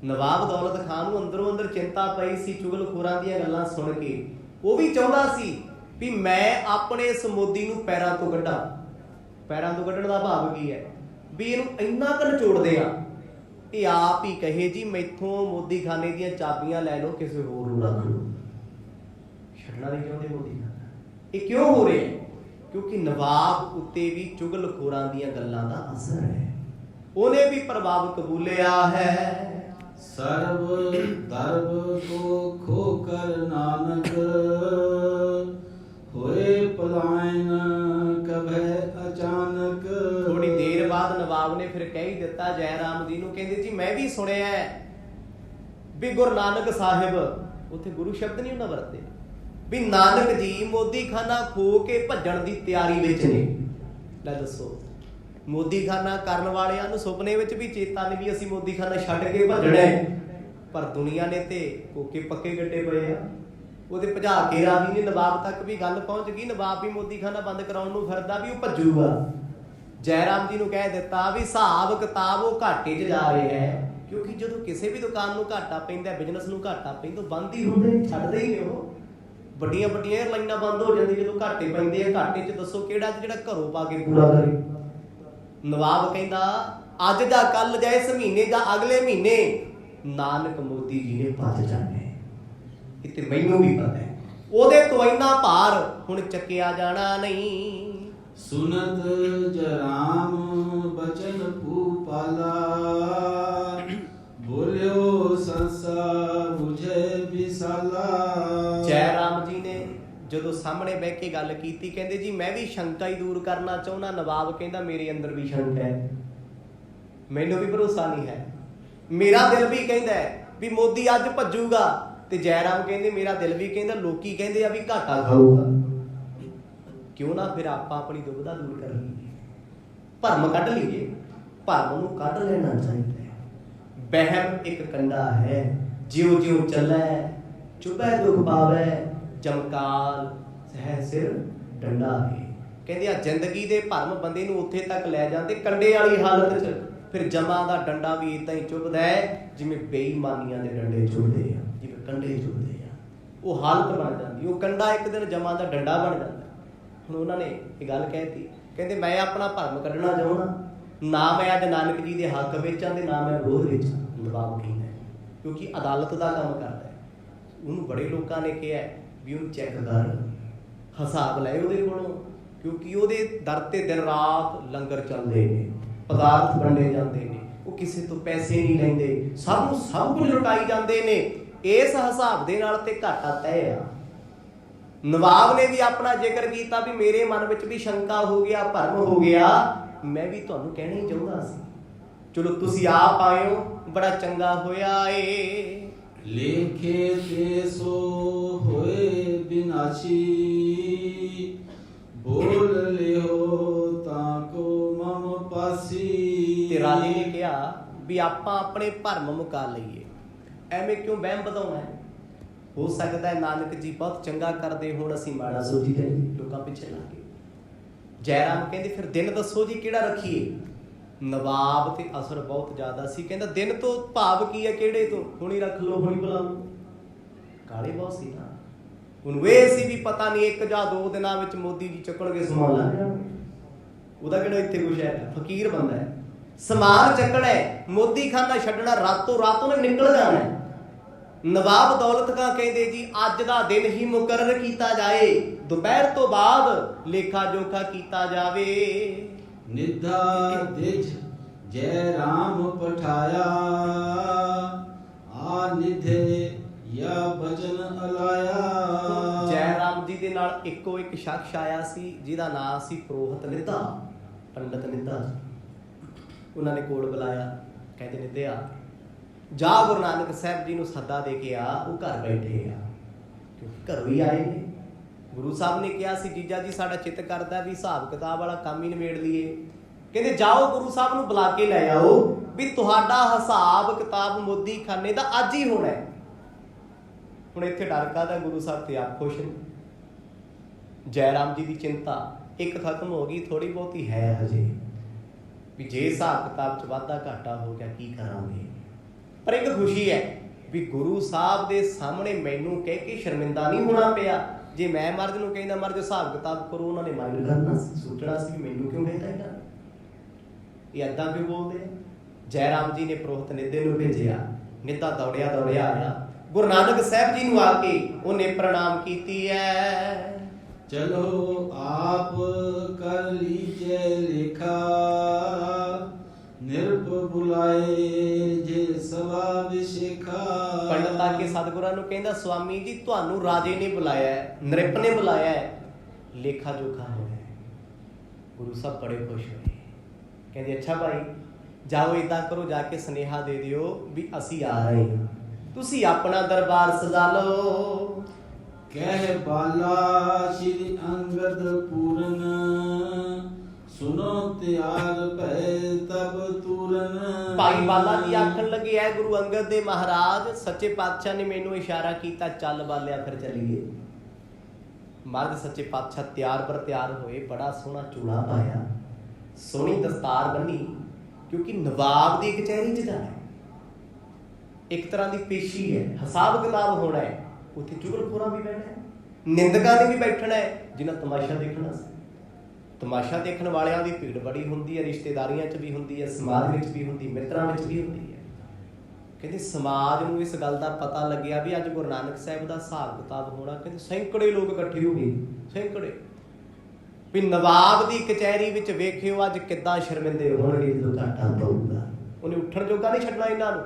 ਨਵਾਬ ਦੌਲਤ ਖਾਨ ਨੂੰ ਅੰਦਰੋਂ ਅੰਦਰ ਚਿੰਤਾ ਪਈ ਸੀ ਚੁਗਲਖੋਰਾਂ ਦੀਆਂ ਗੱਲਾਂ ਸੁਣ ਕੇ। ਉਹ ਵੀ ਚਾਹੁੰਦਾ ਸੀ ਵੀ ਮੈਂ ਆਪਣੇ ਇਸ ਮੋਦੀ ਨੂੰ ਪੈਰਾਂ ਤੋਂ ਕੱਢਾਂ। ਪੈਰਾਂ ਤੋਂ ਕੱਢਣ ਦਾ ਭਾਵ ਕੀ ਹੈ? ਵੀ ਇਹਨੂੰ ਇੰਨਾ ਕੁ ਨਿਚੋੜਦੇ ਆ, ਇਹ ਆਪ ਹੀ ਕਹੇ ਜੀ ਮੈਥੋਂ ਮੋਦੀ ਖਾਨੇ ਦੀਆਂ ਚਾਬੀਆਂ ਲੈ ਲਓ, ਕਿਸੇ ਹੋਰ ਨੂੰ ਰੱਖ ਲਓ। ਛੱਡਣਾ ਨਹੀਂ ਚਾਹੁੰਦੇ ਮੋਦੀ ਖਾਨਾ। ਇਹ ਕਿਉਂ ਹੋ ਰਿਹਾ? ਕਿਉਂਕਿ ਨਵਾਬ ਉੱਤੇ ਵੀ ਚੁਗਲਖੋਰਾਂ ਦੀਆਂ ਗੱਲਾਂ ਦਾ ਅਸਰ ਹੈ, ਉਹਨੇ ਵੀ ਪ੍ਰਭਾਵ ਕਬੂਲਿਆ ਹੈ। ਸਰਬ ਦਰਬ ਕੋ ਖੋ ਕਰ ਨਾਨਕ, ਹੋਏ ਪਲਾਇਨ ਕਭੈ ਅਚਾਨਕ। ਥੋੜੀ ਦੇਰ ਬਾਅਦ ਨਵਾਬ ਨੇ ਫਿਰ ਕਹਿ ਹੀ ਦਿੱਤਾ ਜੈ ਰਾਮ ਜੀ ਨੂੰ, ਕਹਿੰਦੇ ਜੀ ਮੈਂ ਵੀ ਸੁਣਿਆ ਵੀ ਗੁਰੂ ਨਾਨਕ ਸਾਹਿਬ, ਉੱਥੇ ਗੁਰੂ ਸ਼ਬਦ ਨਹੀਂ ਉਹਨਾਂ ਵਰਤੇ, ਵੀ ਨਾਨਕ ਜੀ ਮੋਦੀ ਖਾਨਾ ਖੋ ਕੇ ਭੱਜਣ ਦੀ ਤਿਆਰੀ ਵਿੱਚ ਨੇ। ਲੈ ਦੱਸੋ, ਮੋਦੀ ਖਾਨਾ ਕਰਨ ਵਾਲਿਆਂ ਨੂੰ ਸੁਪਨੇ ਵਿੱਚ ਵੀ ਚੇਤਾ ਨਹੀਂ ਵੀ ਅਸੀਂ ਮੋਦੀ ਖਾਨਾ ਛੱਡ ਕੇ ਭੱਜਣਾ ਹੈ, ਪਰ ਦੁਨੀਆ ਨੇ ਤੇ ਕੋਕੇ ਪੱਕੇ ਗੱਡੇ ਪਏ ਆ, ਉਹਦੇ ਭਜਾ ਕੇ ਰਾਜੀ ਨੇ। ਨਵਾਬ ਤੱਕ ਵੀ ਗੱਲ ਪਹੁੰਚ ਗਈ, ਨਵਾਬ ਵੀ ਮੋਦੀ ਖਾਨਾ ਬੰਦ ਕਰਾਉਣ ਨੂੰ ਫਿਰਦਾ ਵੀ ਉਹ ਭੱਜੂਗਾ। ਜੈ ਰਾਮ ਜੀ ਨੂੰ ਕਹਿ ਦਿੱਤਾ ਵੀ ਹਿਸਾਬ ਕਿਤਾਬ ਉਹ ਘਾਟੇ 'ਚ ਜਾ ਰਿਹਾ ਹੈ, ਕਿਉਂਕਿ ਜਦੋਂ ਕਿਸੇ ਵੀ ਦੁਕਾਨ ਨੂੰ ਘਾਟਾ ਪੈਂਦਾ, ਬਿਜ਼ਨਸ ਨੂੰ ਘਾਟਾ ਪੈਂਦਾ, ਬੰਦ ਹੀ ਹੁੰਦੇ, ਛੱਡਦੇ ਹੀ ਨੇ। ਉਹ ਵੱਡੀਆਂ ਵੱਡੀਆਂ ਏਅਰਲਾਈਨਾਂ ਬੰਦ ਹੋ ਜਾਂਦੀਆਂ ਜਦੋਂ ਘਾਟੇ ਪੈਂਦੇ ਆ। ਘਾਟੇ 'ਚ ਦੱਸੋ ਕਿਹੜਾ ਜਿਹੜਾ ਘਰੋਂ ਪਾ ਕੇ ਪੂਰਾ ਕਰੇ। ਨਵਾਬ ਕਹਿੰਦਾ ਅੱਜ ਜਾਂ ਕੱਲ ਜਾਂ ਇਸ ਮਹੀਨੇ ਜਾਂ ਅਗਲੇ ਮਹੀਨੇ ਨਾਨਕ ਮੋਦੀ ਜੀ ਨੇ ਭੱਜ ਜਾਣਾ ਹੈ, ਇਹ ਤੇ ਮੈਨੂੰ ਵੀ ਪਤਾ ਹੈ। ਉਹਦੇ ਤੋਂ ਇੰਨਾ ਭਾਰ ਹੁਣ ਚੱਕਿਆ ਜਾਣਾ ਨਹੀਂ। ਸੁਨਤ ਜਰਾਮ ਬਚਨ ਭੂਪਾਲਾ, ਬੋਲਿਓ ਸੰਸਾ ਮੁਝੇ ਵਿਸਾਲਾ। ਜੈ ਰਾਮ ਜੀ ਨੇ ਜਦੋਂ ਸਾਹਮਣੇ ਬਹਿ ਕੇ ਗੱਲ ਕੀਤੀ, ਕਹਿੰਦੇ ਜੀ ਮੈਂ ਵੀ ਸ਼ੰਕਾ ਹੀ ਦੂਰ ਕਰਨਾ ਚਾਹੁੰਦਾ। ਨਵਾਬ ਕਹਿੰਦਾ ਮੇਰੇ ਅੰਦਰ ਵੀ ਸ਼ੰਕਾ ਹੈ, ਮੈਨੂੰ ਵੀ ਭਰੋਸਾ ਨਹੀਂ ਹੈ, ਮੇਰਾ ਦਿਲ ਵੀ ਕਹਿੰਦਾ ਵੀ ਮੋਦੀ ਅੱਜ ਭੱਜੂਗਾ, ਤੇ ਜੈ ਰਾਮ ਕਹਿੰਦੇ ਮੇਰਾ ਦਿਲ ਵੀ ਕਹਿੰਦਾ, ਲੋਕੀ ਕਹਿੰਦੇ ਆ ਵੀ ਘਾਟਾ ਖਾਊਗਾ। ਕਿਉਂ ਨਾ ਫਿਰ ਆਪਾਂ ਆਪਣੀ ਦੁਬਿਧਾ ਦੂਰ ਕਰ ਲਈਏ, ਭਰਮ ਕੱਢ ਲਈਏ। ਭਰਮ ਨੂੰ ਕੱਢ ਲੈਣਾ ਚਾਹੀਦਾ ਹੈ। ਬਹਿਮ ਇੱਕ ਕੰਡਾ ਹੈ, ਜਿਉ ਜਿਉ ਚੱਲੈ ਚੁਭੈ ਦੁਖ ਪਾਵੈ, ਚਮਕਾਲ ਸਹਿ ਸਿਰ ਡੰਡਾ ਹੈ। ਕਹਿੰਦੇ ਆ ਜ਼ਿੰਦਗੀ ਦੇ ਭਰਮ ਬੰਦੇ ਨੂੰ ਉੱਥੇ ਤੱਕ ਲੈ ਜਾਂਦੇ ਕੰਡੇ ਵਾਲੀ ਹਾਲਤ 'ਚ, ਫਿਰ ਜਮਾਂ ਦਾ ਡੰਡਾ ਵੀ ਇਦਾਂ ਹੀ ਚੁੱਭਦਾ ਹੈ ਜਿਵੇਂ ਬੇਈਮਾਨੀਆਂ ਦੇ ਡੰਡੇ ਚੁੱਭਦੇ ਆ, ਜਿਵੇਂ ਕੰਡੇ ਚੁੱਭਦੇ ਆ। ਉਹ ਹਾਲਤ ਬਣ ਜਾਂਦੀ, ਉਹ ਕੰਡਾ ਇੱਕ ਦਿਨ ਜਮਾਂ ਦਾ ਡੰਡਾ ਬਣ ਜਾਂਦਾ। ਹੁਣ ਉਹਨਾਂ ਨੇ ਇਹ ਗੱਲ ਕਹਿਤੀ, ਕਹਿੰਦੇ ਮੈਂ ਆਪਣਾ ਭਰਮ ਕੱਢਣਾ ਚਾਹੁੰਦਾ, ਨਾ ਮੈਂ ਅੱਜ ਨਾਨਕ ਜੀ ਦੇ ਹੱਕ ਵਿੱਚ ਆਂ ਤੇ ਨਾ ਮੈਂ ਵਿਰੋਧ ਵਿੱਚ। ਨਵਾਬ ਕਹਿੰਦਾ ਕਿਉਂਕਿ ਅਦਾਲਤ ਦਾ ਕੰਮ ਕਰਦਾ ਹੈ। ਉਹਨੂੰ ਬੜੇ ਲੋਕਾਂ ਨੇ ਕਿਹਾ ਵੀ ਉਹਨੂੰ ਚੈੱਕ ਕਰ, ਹਿਸਾਬ ਲੈ ਉਹਦੇ ਕੋਲੋਂ, ਕਿਉਂਕਿ ਉਹਦੇ ਦਰ ਤੇ ਦਿਨ ਰਾਤ ਲੰਗਰ ਚੱਲਦੇ ਨੇ, ਪਦਾਰਥ ਵੰਡੇ ਜਾਂਦੇ ਨੇ, ਉਹ ਕਿਸੇ ਤੋਂ ਪੈਸੇ ਨਹੀਂ ਲੈਂਦੇ, ਸਭ ਨੂੰ ਸਭ ਕੁਝ ਲੁਟਾਈ ਜਾਂਦੇ ਨੇ। ਇਸ ਹਿਸਾਬ ਦੇ ਨਾਲ ਤੇ ਘਾਟਾ ਤੈਅ ਆ। ਨਵਾਬ ਨੇ ਵੀ ਆਪਣਾ ਜ਼ਿਕਰ ਕੀਤਾ ਵੀ ਮੇਰੇ ਮਨ ਵਿੱਚ ਵੀ ਸ਼ੰਕਾ ਹੋ ਗਿਆ, ਭਰਮ ਹੋ ਗਿਆ, ਮੈਂ ਵੀ ਤੁਹਾਨੂੰ ਕਹਿਣਾ ਹੀ ਚਾਹੁੰਦਾ ਸੀ। ਚਲੋ ਤੁਸੀਂ ਆਪ ਆਏ ਹੋ, ਬੜਾ ਚੰਗਾ ਹੋਇਆ ਏ। ਲੇਖੇ ਤੇ ਸੋ ਹੋਏ ਬਿਨਾਸ਼ੀ, ਬੋਲ ਲਿਓ ਤਾਂ ਕੋ ਮਮ ਪਾਸੀ। ਤੇ ਰਾਜੇ ਨੇ ਕਿਹਾ ਵੀ ਆਪਾਂ ਆਪਣੇ ਭਰਮ ਮੁਕਾ ਲਈਏ, ਐਵੇਂ ਕਿਉਂ ਵਹਿਮ ਵਧਾਉਣਾ ਹੈ? ਹੋ ਸਕਦਾ ਹੈ ਨਾਨਕ ਜੀ ਬਹੁਤ ਚੰਗਾ ਕਰਦੇ ਹੋਣ, ਅਸੀਂ ਮਾੜਾ ਸੋਚੀਦਾ ਲੋਕਾਂ ਪਿੱਛੇ ਲਾ ਕੇ। ਜੈ ਰਾਮ ਕਹਿੰਦੇ ਫਿਰ ਦਿਨ ਦੱਸੋ ਜੀ ਕਿਹੜਾ ਰੱਖੀਏ? ਨਵਾਬ ਤੇ ਅਸਰ ਬਹੁਤ ਜ਼ਿਆਦਾ ਸੀ, ਕਹਿੰਦਾ ਦਿਨ ਤੋਂ ਭਾਵ ਕੀ ਹੈ, ਕਿਹੜੇ ਤੋਂ? ਹੁਣੀ ਰੱਖ ਲਓ, ਹੁਣੀ ਬੁਲਾ ਲਓ। ਕਾਲੇ ਬਹੁਤ ਸੀ ਨਾ, ਉਹਨੂੰ ਇਹ ਸੀ ਵੀ ਪਤਾ ਨਹੀਂ 1 ਜਾਂ 2 ਦਿਨਾਂ ਵਿੱਚ ਮੋਦੀ ਜੀ ਚੱਕਣਗੇ ਸਮਾਨ ਲਾ ਜਾਣਗੇ। ਉਹਦਾ ਕਿਹੜਾ ਇੱਥੇ ਕੁਛ ਹੈ, ਫਕੀਰ ਬੰਦਾ ਹੈ, ਸਮਾਨ ਚੱਕਣਾ ਹੈ, ਮੋਦੀ ਖਾਨਾ ਛੱਡਣਾ, ਰਾਤੋਂ ਰਾਤ ਉਹਨੇ ਨਿਕਲ ਜਾਣਾ ਹੈ। ਨਵਾਬ ਦੌਲਤ ਖਾਂ ਕਹਿੰਦੇ ਜੀ ਅੱਜ ਦਾ ਦਿਨ ਹੀ ਮੁਕਰਰ ਕੀਤਾ ਜਾਏ, ਦੁਪਹਿਰ ਤੋਂ ਬਾਅਦ ਲੇਖਾ ਜੋਖਾ ਕੀਤਾ ਜਾਵੇ। ਨਿਧਾ ਦਿਜ ਜੈ ਰਾਮ ਪਠਾਇਆ, ਆ ਨਿਧੇ ਯਾ ਬਚਨ ਅਲਾਇਆ। ਜੈ ਰਾਮ ਜੀ ਦੇ ਨਾਲ ਇੱਕੋ ਇੱਕ ਸ਼ਖਸ ਆਇਆ ਸੀ ਜਿਹਦਾ ਨਾਮ ਸੀ ਪ੍ਰੋਹਤ ਨਿਧਾ, ਪੰਡਤ ਨਿਧਾ। ਉਹਨਾਂ ਨੇ ਕੋਲ ਬੁਲਾਇਆ, ਕਹਿੰਦੇ ਨਿਧਿਆ ਜਾ ਗੁਰੂ ਨਾਨਕ ਸਾਹਿਬ ਜੀ ਨੂੰ ਸੱਦਾ ਦੇ ਕੇ ਆ, ਉਹ ਘਰ ਬੈਠੇ ਆ, ਕਿਉਂਕਿ ਘਰੋਂ ਹੀ ਆਏ ਨੇ। ਗੁਰੂ ਸਾਹਿਬ ਨੇ ਕਿਹਾ ਸੀ ਜੀਜਾ ਜੀ ਸਾਡਾ ਚਿੱਤ ਕਰਦਾ ਵੀ ਹਿਸਾਬ ਕਿਤਾਬ ਵਾਲਾ ਕੰਮ ਹੀ ਨਿਬੇੜ ਲਈਏ। ਕਹਿੰਦੇ ਜਾਓ ਗੁਰੂ ਸਾਹਿਬ ਨੂੰ ਬੁਲਾ ਕੇ ਲੈ ਆਓ ਵੀ ਤੁਹਾਡਾ ਹਿਸਾਬ ਕਿਤਾਬ ਮੋਦੀ ਖਾਨੇ ਦਾ ਅੱਜ ਹੀ ਹੋਣਾ ਹੈ। ਹੁਣ ਇੱਥੇ ਡਰ ਕਾਹਦਾ? ਗੁਰੂ ਸਾਹਿਬ ਤੇ ਆਪ ਖੁਸ਼ ਨੇ। ਜੈ ਰਾਮ ਜੀ ਦੀ ਚਿੰਤਾ ਇੱਕ ਖਤਮ ਹੋ ਗਈ, ਥੋੜੀ ਬਹੁਤੀ ਹੈ ਹਜੇ ਵੀ ਜੇ ਹਿਸਾਬ ਕਿਤਾਬ 'ਚ ਵਾਧਾ ਘਾਟਾ ਹੋ ਗਿਆ ਕੀ ਕਰਾਂਗੇ। ਪਰ ਇੱਕ ਖੁਸ਼ੀ ਹੈ ਵੀ ਗੁਰੂ ਸਾਹਿਬ ਦੇ ਸਾਹਮਣੇ ਮੈਨੂੰ ਕਹਿ ਕੇ ਸ਼ਰਮਿੰਦਾ ਨਹੀਂ ਹੋਣਾ ਪਿਆ। ਜੇ ਮੈਂ ਮਰਦ ਨੂੰ ਕਹਿੰਦਾ ਮਰਦ ਹਿਸਾਬ ਕਿਤਾਬ ਕਰੋ, ਉਹਨਾਂ ਨੇ ਮਾਈਂਡ ਕਰਨਾ ਸੀ, ਸੋਚਣਾ ਸੀ ਮੈਨੂੰ ਕਿਉਂ ਕਹਿੰਦਾ ਇਹਨਾਂ ਇਹ ਏਦਾਂ ਕਿਉਂ ਬੋਲਦੇ ਆ। ਜੈ ਰਾਮ ਜੀ ਨੇ ਪ੍ਰੋਹਤ ਨਿੱਧੇ ਨੂੰ ਭੇਜਿਆ, ਨਿੱਧਾ ਦੌੜਿਆ ਦੌੜਿਆ ਆਇਆ, ਗੁਰੂ ਨਾਨਕ ਸਾਹਿਬ ਜੀ ਨੂੰ ਆ ਕੇ ਉਹਨੇ ਪ੍ਰਣਾਮ ਕੀਤੀ ਹੈ। ਚਲੋ ਆਪ ਕਰ ਲੀਜੇ ਲੇਖਾ, ਨਿਰਭ ਬੁਲਾਏ ਜੇ ਸਵਾ ਵਿਸ਼ੇਖਾ। ਪੰਡਤ ਆ ਕੇ ਸਤਿਗੁਰਾਂ ਨੂੰ ਕਹਿੰਦਾ ਸਵਾਮੀ ਜੀ ਤੁਹਾਨੂੰ ਰਾਜੇ ਨੇ ਬੁਲਾਇਆ ਹੈ, ਨ੍ਰਿਪ ਨੇ ਬੁਲਾਇਆ ਹੈ, ਲੇਖਾ ਜੋਖਾ ਹੋਇਆ। ਗੁਰੂ ਸਾਹਿਬ ਬੜੇ ਖੁਸ਼ ਹੋਏ, ਕਹਿੰਦੇ ਅੱਛਾ ਭਾਈ ਜਾਓ ਏਦਾਂ ਕਰੋ, ਜਾ ਕੇ ਸੁਨੇਹਾ ਦੇ ਦਿਓ ਵੀ ਅਸੀਂ ਆ ਰਹੇ ਹਾਂ, ਤੁਸੀਂ ਆਪਣਾ ਦਰਬਾਰ ਸਜਾ ਲਓ। ਕਹਿ ਬਾਲਾ ਸ਼੍ਰੀ ਅੰਗਦ ਪੂਰਨ, ਸੁਨੋ ਤਿਆਰ ਭੈ ਤਬ ਤੂਰਨ। ਭਾਈ ਬਾਲਾ ਜੀ ਆਖਣ ਲੱਗੇ ਐ ਗੁਰੂ ਅੰਗਦ ਦੇ ਮਹਾਰਾਜ ਸੱਚੇ ਪਾਤਸ਼ਾਹ ਨੇ ਮੈਨੂੰ ਇਸ਼ਾਰਾ ਕੀਤਾ, ਚੱਲ ਬਾਲਿਆ ਫਿਰ ਚੱਲੀਏ। ਮਰਦ ਸੱਚੇ ਪਾਤਸ਼ਾਹ ਤਿਆਰ ਪਰ ਤਿਆਰ ਹੋਏ, ਬੜਾ ਸੋਹਣਾ ਚੂੜਾ ਪਾਇਆ, ਸੋਹਣੀ ਦਸਤਾਰ ਬੰਨੀ, ਕਿਉਂਕਿ ਨਵਾਬ ਦੀ ਕਚਹਿਰੀ 'ਚ ਜਾਣਾ, ਇੱਕ ਤਰ੍ਹਾਂ ਦੀ ਪੇਸ਼ੀ ਹੈ, ਹਿਸਾਬ ਕਿਤਾਬ ਹੋਣਾ ਹੈ। ਉੱਥੇ ਚੁਗਲਖੋਰਾਂ ਵੀ ਬੈਠਣਾ ਹੈ, ਨਿੰਦਕਾਂ ਨੇ ਵੀ ਬੈਠਣਾ ਹੈ, ਜਿਹਨਾਂ ਤਮਾਸ਼ਾ ਦੇਖਣਾ ਸੀ। ਤਮਾਸ਼ਾ ਦੇਖਣ ਵਾਲਿਆਂ ਦੀ ਭੀੜ ਬੜੀ ਹੁੰਦੀ ਹੈ, ਰਿਸ਼ਤੇਦਾਰੀਆਂ 'ਚ ਵੀ ਹੁੰਦੀ ਹੈ, ਸਮਾਜ ਵਿੱਚ ਵੀ ਹੁੰਦੀ, ਮਿੱਤਰਾਂ ਵਿੱਚ ਵੀ ਹੁੰਦੀ ਹੈ। ਕਹਿੰਦੇ ਸਮਾਜ ਨੂੰ ਇਸ ਗੱਲ ਦਾ ਪਤਾ ਲੱਗਿਆ ਵੀ ਅੱਜ ਗੁਰੂ ਨਾਨਕ ਸਾਹਿਬ ਦਾ ਹਿਸਾਬ ਕਿਤਾਬ ਹੋਣਾ। ਕਹਿੰਦੇ ਸੈਂਕੜੇ ਲੋਕ ਇਕੱਠੇ ਹੋ ਗਏ, ਸੈਂਕੜੇ, ਵੀ ਨਵਾਬ ਦੀ ਕਚਹਿਰੀ ਵਿੱਚ ਵੇਖਿਓ ਅੱਜ ਕਿੱਦਾਂ ਸ਼ਰਮਿੰਦੇ ਹੋਣਗੇ ਜਦੋਂ ਘਾਟਾ ਪਊਗਾ। ਉਹਨੇ ਉੱਠਣ ਜੋਗਾ ਨਹੀਂ ਛੱਡਣਾ ਇਹਨਾਂ ਨੂੰ,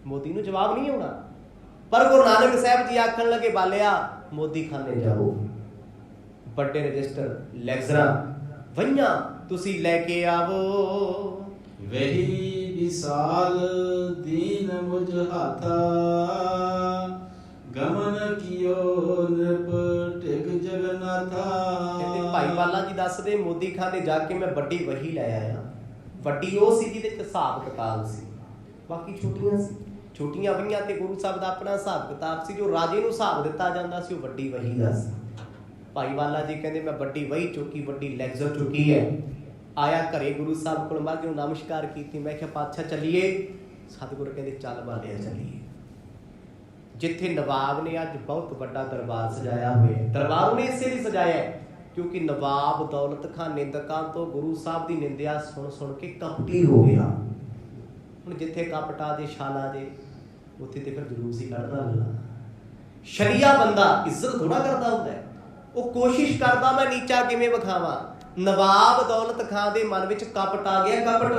ਮੋਦੀ ਨੂੰ ਜਵਾਬ ਨਹੀਂ ਆਉਣਾ। ਪਰ ਗੁਰੂ ਨਾਨਕ ਸਾਹਿਬ ਜੀ ਆਖਣ ਲੱਗੇ ਬਾਲਿਆ ਮੋਦੀ ਖਾਨੇ ਜਾਓ, ਵੱਡੇ ਰਜਿਸਟਰ ਲੈਗਜ਼ਰਾਂ ਵਈਆਂ ਤੁਸੀਂ ਲੈ ਕੇ ਆਵੋ। ਵਹੀ ਵਿਸਾਲ ਦੀਨ ਮੁਝ ਹਾਥਾ, ਗਮਨ ਕੀਓ ਨਿਰਭ ਟਿਕ ਜਗਨਾਥਾ। ਕਹਿੰਦੇ ਭਾਈ ਬਾਲਾ ਜੀ ਦੱਸਦੇ ਮੋਦੀ ਖਾਨੇ ਜਾ ਕੇ ਮੈਂ ਵੱਡੀ ਵਹੀ ਲੈ ਆਇਆ। ਵੱਡੀ ਉਹ ਸੀ ਜਿਹਦੇ 'ਚ ਹਿਸਾਬ ਕਿਤਾਬ ਸੀ, ਬਾਕੀ ਛੋਟੀਆਂ ਸੀ। ਛੋਟੀਆਂ ਵਹੀਆਂ ਤੇ ਗੁਰੂ ਸਾਹਿਬ ਦਾ ਆਪਣਾ ਹਿਸਾਬ ਕਿਤਾਬ ਸੀ, ਜੋ ਰਾਜੇ ਨੂੰ ਹਿਸਾਬ ਦਿੱਤਾ ਜਾਂਦਾ ਸੀ ਉਹ ਵੱਡੀ ਵਹੀ ਦਾ ਸੀ। ਭਾਈ ਬਾਲਾ ਜੀ ਕਹਿੰਦੇ ਮੈਂ ਵੱਡੀ ਵਹੀ ਚੁੱਕੀ, ਵੱਡੀ ਲੈਗਜ਼ਰ ਚੁੱਕੀ ਹੈ, आया घरे गुरु साहब को महाराज ਨੂੰ नमस्कार की। मैं क्या पातशाह चलीए? सतगुरु कहते चल बालिया चलीए। जिथे नवाब ने अज बहुत बड़ा दरबार सजाया हुआ, दरबार उन्हें इसे लिए सजाया क्योंकि नवाब दौलत खां निंदकां तो गुरु साहब की निंदिया सुन सुन के कपटी हो गया। हुण जिथे कपटा जे शाला जे उत्थे ते फिर जुलूस ही कढ़दा अगला। शरीया बंदा इज्जत थोड़ा करता हुंदा है, वो कोशिश करता मैं नीचा किवें विखावां। नवाब दौलत खां दे मन विच कपट आ गया, कपट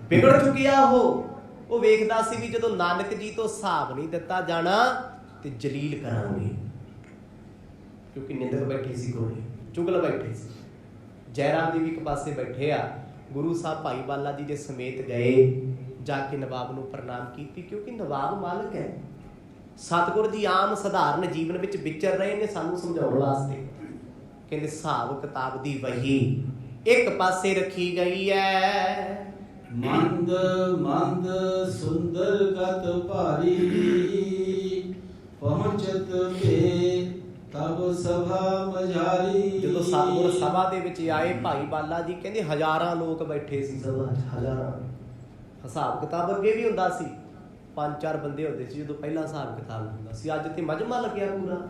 बिगड़ चुकिया। वो वेखदा सी भी जदों नानक जी तो हिसाब नहीं दिता जाना ते जलील करांगे, क्योंकि निंदक बैठे सी, कोले चुगल बैठे सी। जयराम जी भी एक पासे बैठे आ। गुरु साहब भाई बाला जी दे समेत गए, जाके नवाब नूं प्रणाम कीती, क्योंकि नवाब मालक है। सतगुर जी आम सधारण जीवन विच विचर रहे ने सानूं समझाउण वास्ते। कहंदे हिसाब किताब दी वही एक पासे रखी गई है। मंद मंद सुंदर गत भारी, पहुंचत पे तब सभा मझारी। जदों सतगुर सभा दे विच आए भाई बाला जी कहंदे हजारां लोग बैठे सी सभा च, हजारां। हिसाब किताब अगे भी हुंदा सी, 5-4 बंदे हुंदे सी जदों पहला हिसाब किताब हुंदा सी। अज ते मजमा लग्या पूरा,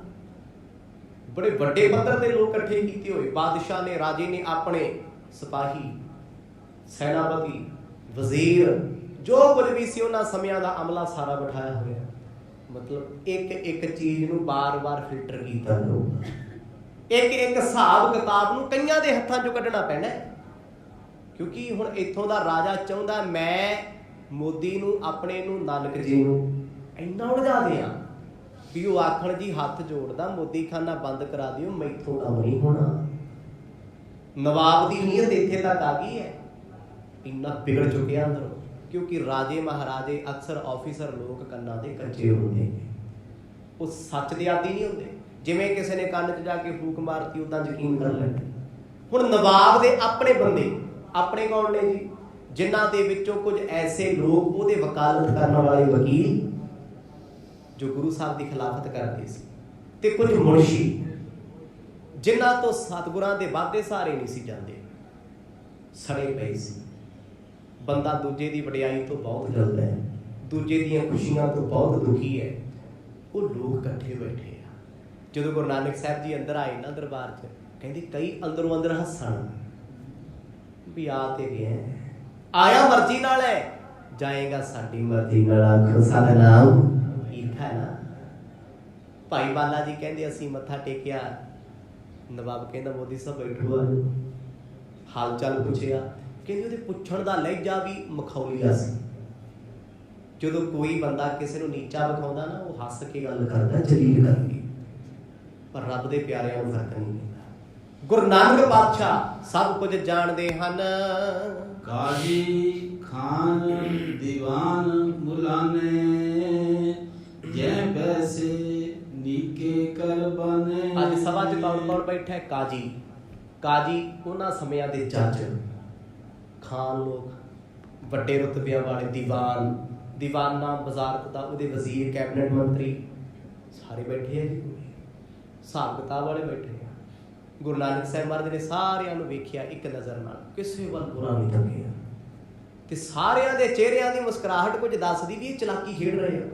बड़े वड्डे पੱਧਰ ਦੇ लोग इकट्ठे कीते होए। बादशाह ने, राजे ने अपने सिपाही, सैनापति, वजीर, जो कुछ भी सी उन्हां समयां दा अमला सारा बिठाया होया। मतलब एक एक चीज़ नूं बार-बार फिल्टर कीता जाऊगा, एक एक हिसाब किताब नूं कईयां दे हत्थां चों कढना पैना, क्योंकि हुण इत्थों दा राजा चाहुंदा मैं मोदी नूं अपने नूं नानक जी नूं इन्ना उलझा दियां भी वो आखण जी हथ जोड़दा मोदी खाना बंद करा दिओ, मैथों काम नहीं होना। नवाब दी नीयत इत्थे तक आ गई है, इन्ना बिगड़ चुके अंदरों, क्योंकि राजे महाराजे अक्सर ऑफिसर लोग कन्ना दे कच्चे होंदे ने, वो सच दे आदी नहीं होंदे। जिवें किसी ने कंन च जाके फूक मारती उदां यकीन कर लैंदे। हुण नवाब दे अपने बंदे, अपने कौन ने जी, जिन्हां दे विचों कुछ ऐसे लोग उहदे वकालत करन वाले वकील जो गुरु साहब की खिलाफत करते सी, ते कुछ मुनशी जिन्हां तो सतगुरां दे वादे सहारे नहीं सी जांदे, सड़े पे सी। बंदा दूजे की वडियाई तो बहुत जलदा है, दूजे दीयां खुशियां तो बहुत दुखी है। वो लोग इकट्ठे बैठे आ। जदों गुरु नानक साहब जी अंदर आए ना दरबार च, कहंदे कई अंदरों अंदर हसन भी आ ते गए, आया मर्जी नाल है, जाएगा साडी मर्जी नाल। आखो सतनाम, ईर्खा है ना। भाई बाला जी कहंदे असीं मत्था टेकिया। नवाब कहंदा मोदी साहब बैठो, आ हाल चाल पुछिया। कहंदे उहदे पुछण दा लहजा भी मखौलिया सी। जदों कोई बंदा किसी नूं नीचा विखाउंदा ना, वो हੱਸ के गल करदा, जलील करके, पर रब दे प्यारिਆਂ ਨੂੰ फर्क नहीं पैंदा। गुरु नानक पातशाह सब कुछ जाणदे हन। काजी खान दीवान मुलाने, जै पैसे नीके कर बने। अज सभा च कौन कौन बैठा है? काजी। काजी उन्हां समयां दे जज, खान लोग, ਵੱਡੇ रुतबिਆਂ वाले, दीवान, दीवाना वजारत का उहदे वजीर, कैबिनेट मंत्री सारे बैठे हैं जी। हिसाब किताब वाले बैठे हैं। गुरु नानक साहब महाराज ने सारिਆਂ ਨੂੰ ਵੇਖਿਆ ਇੱਕ नज़र ਨਾਲ, ਕਿਸੇ ਵੱਲ ਬੁਰਾ नहीं ਤੱਕਿਆ, ਤੇ ਸਾਰਿਆਂ ਦੇ ਚਿਹਰਿਆਂ ਦੀ ਮੁਸਕਰਾਹਟ ਕੁਝ ਦੱਸਦੀ ਵੀ ਇਹ ਚਲਾਕੀ ਖੇਡ ਰਹੇ ਆ।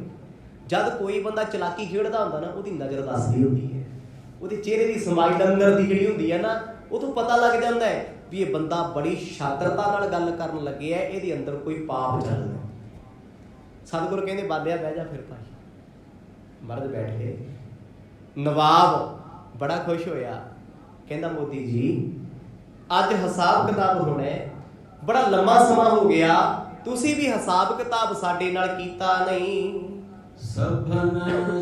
जब कोई बंदा चलाकी खेड़ता होंदा ना, उसकी नज़र दसदी होंदी है, उसके चेहरे की समाइल अंदर की जिहड़ी होंदी है ना, वो तो पता लग जाता है भी ये बंदा बड़ी शातिरता नाल गल करन लगे है, इहदे अंदर कोई पाप चल रहा है। सतगुरु कहंदे बालिया बह जा फिर भाई। मर्द बैठे। नवाब बड़ा खुश होया, कहंदा मोदी जी अज हिसाब किताब होना है, बड़ा लंबा समा हो गया, तुसी भी हिसाब किताब साडे नाल कीता नहीं। सभन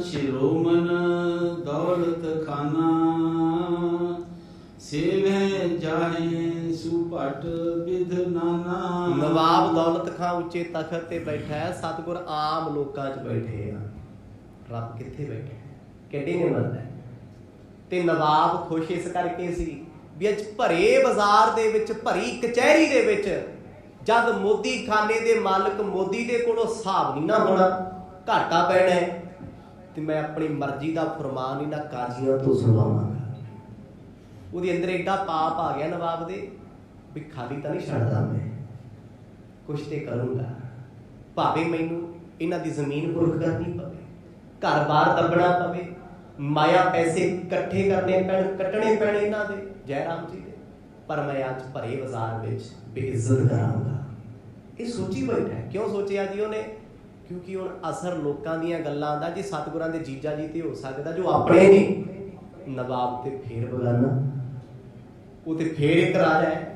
शिरोमन दौलत खाना, सेवे जाहे सुपट विध नाना। नवाब दौलत खां उच्चे तखत ते बैठा है, सतगुर आम लोकां च बैठे आ। रब कित्थे बैठे, किड्डे ने मरदा है। ते नवाब खुश इस करके सी भी अज भरे बाजार दे विच, भरी कचहरी दे विच, जद मोदी खाने दे मालक मोदी दे कोलों हिसाब नहीं ना होना, घाटा पैना है, तो मैं अपनी मर्जी का फरमान इन्हां काजियां तो सुनावांगा। ਉਹਦੇ ਅੰਦਰ ਐਡਾ ਪਾਪ ਆ ਗਿਆ ਨਵਾਬ ਦੇ ਵੀ ਖਾਲੀ ਤਾਂ ਨਹੀਂ ਛੱਡਦਾ, ਮੈਂ ਕੁਛ ਤੇ ਕਰੂੰਗਾ, ਭਾਵੇਂ ਮੈਨੂੰ ਇਹਨਾਂ ਦੀ ਜ਼ਮੀਨ ਪੁਰਖ ਕਰਨੀ ਪਵੇ, ਘਰ-ਬਾਰ ਦੱਬਣਾ ਪਵੇ, ਮਾਇਆ ਪੈਸੇ ਇਕੱਠੇ ਕਰਨੇ ਪੈਣ, ਕੱਟਣੇ ਪੈਣ ਇਹਨਾਂ ਦੇ, ਜੈ ਰਾਮ ਜੀ ਦੇ, ਪਰ ਮੈਂ ਅੱਜ ਭਰੇ ਬਾਜ਼ਾਰ ਵਿੱਚ ਬੇਇੱਜ਼ਤ ਕਰਾਂਗਾ। ਇਹ ਸੋਚੀ ਬੈਠਾ। ਕਿਉਂ ਸੋਚਿਆ ਜੀ ਉਹਨੇ? ਕਿਉਂਕਿ ਹੁਣ ਅਸਰ ਲੋਕਾਂ ਦੀਆਂ ਗੱਲਾਂ ਦਾ ਜੀ ਸਤਿਗੁਰਾਂ ਦੇ ਜੀਜਾ ਜੀ ਤੇ ਹੋ ਸਕਦਾ, ਜੋ ਆਪਣੇ ਨੇ। ਨਵਾਬ ਤੇ ਫੇਰ ਬਗਾਨਾ, ਉਹ ਤੇ ਫੇਰ ਇੱਕ ਰਾਜਾ ਹੈ।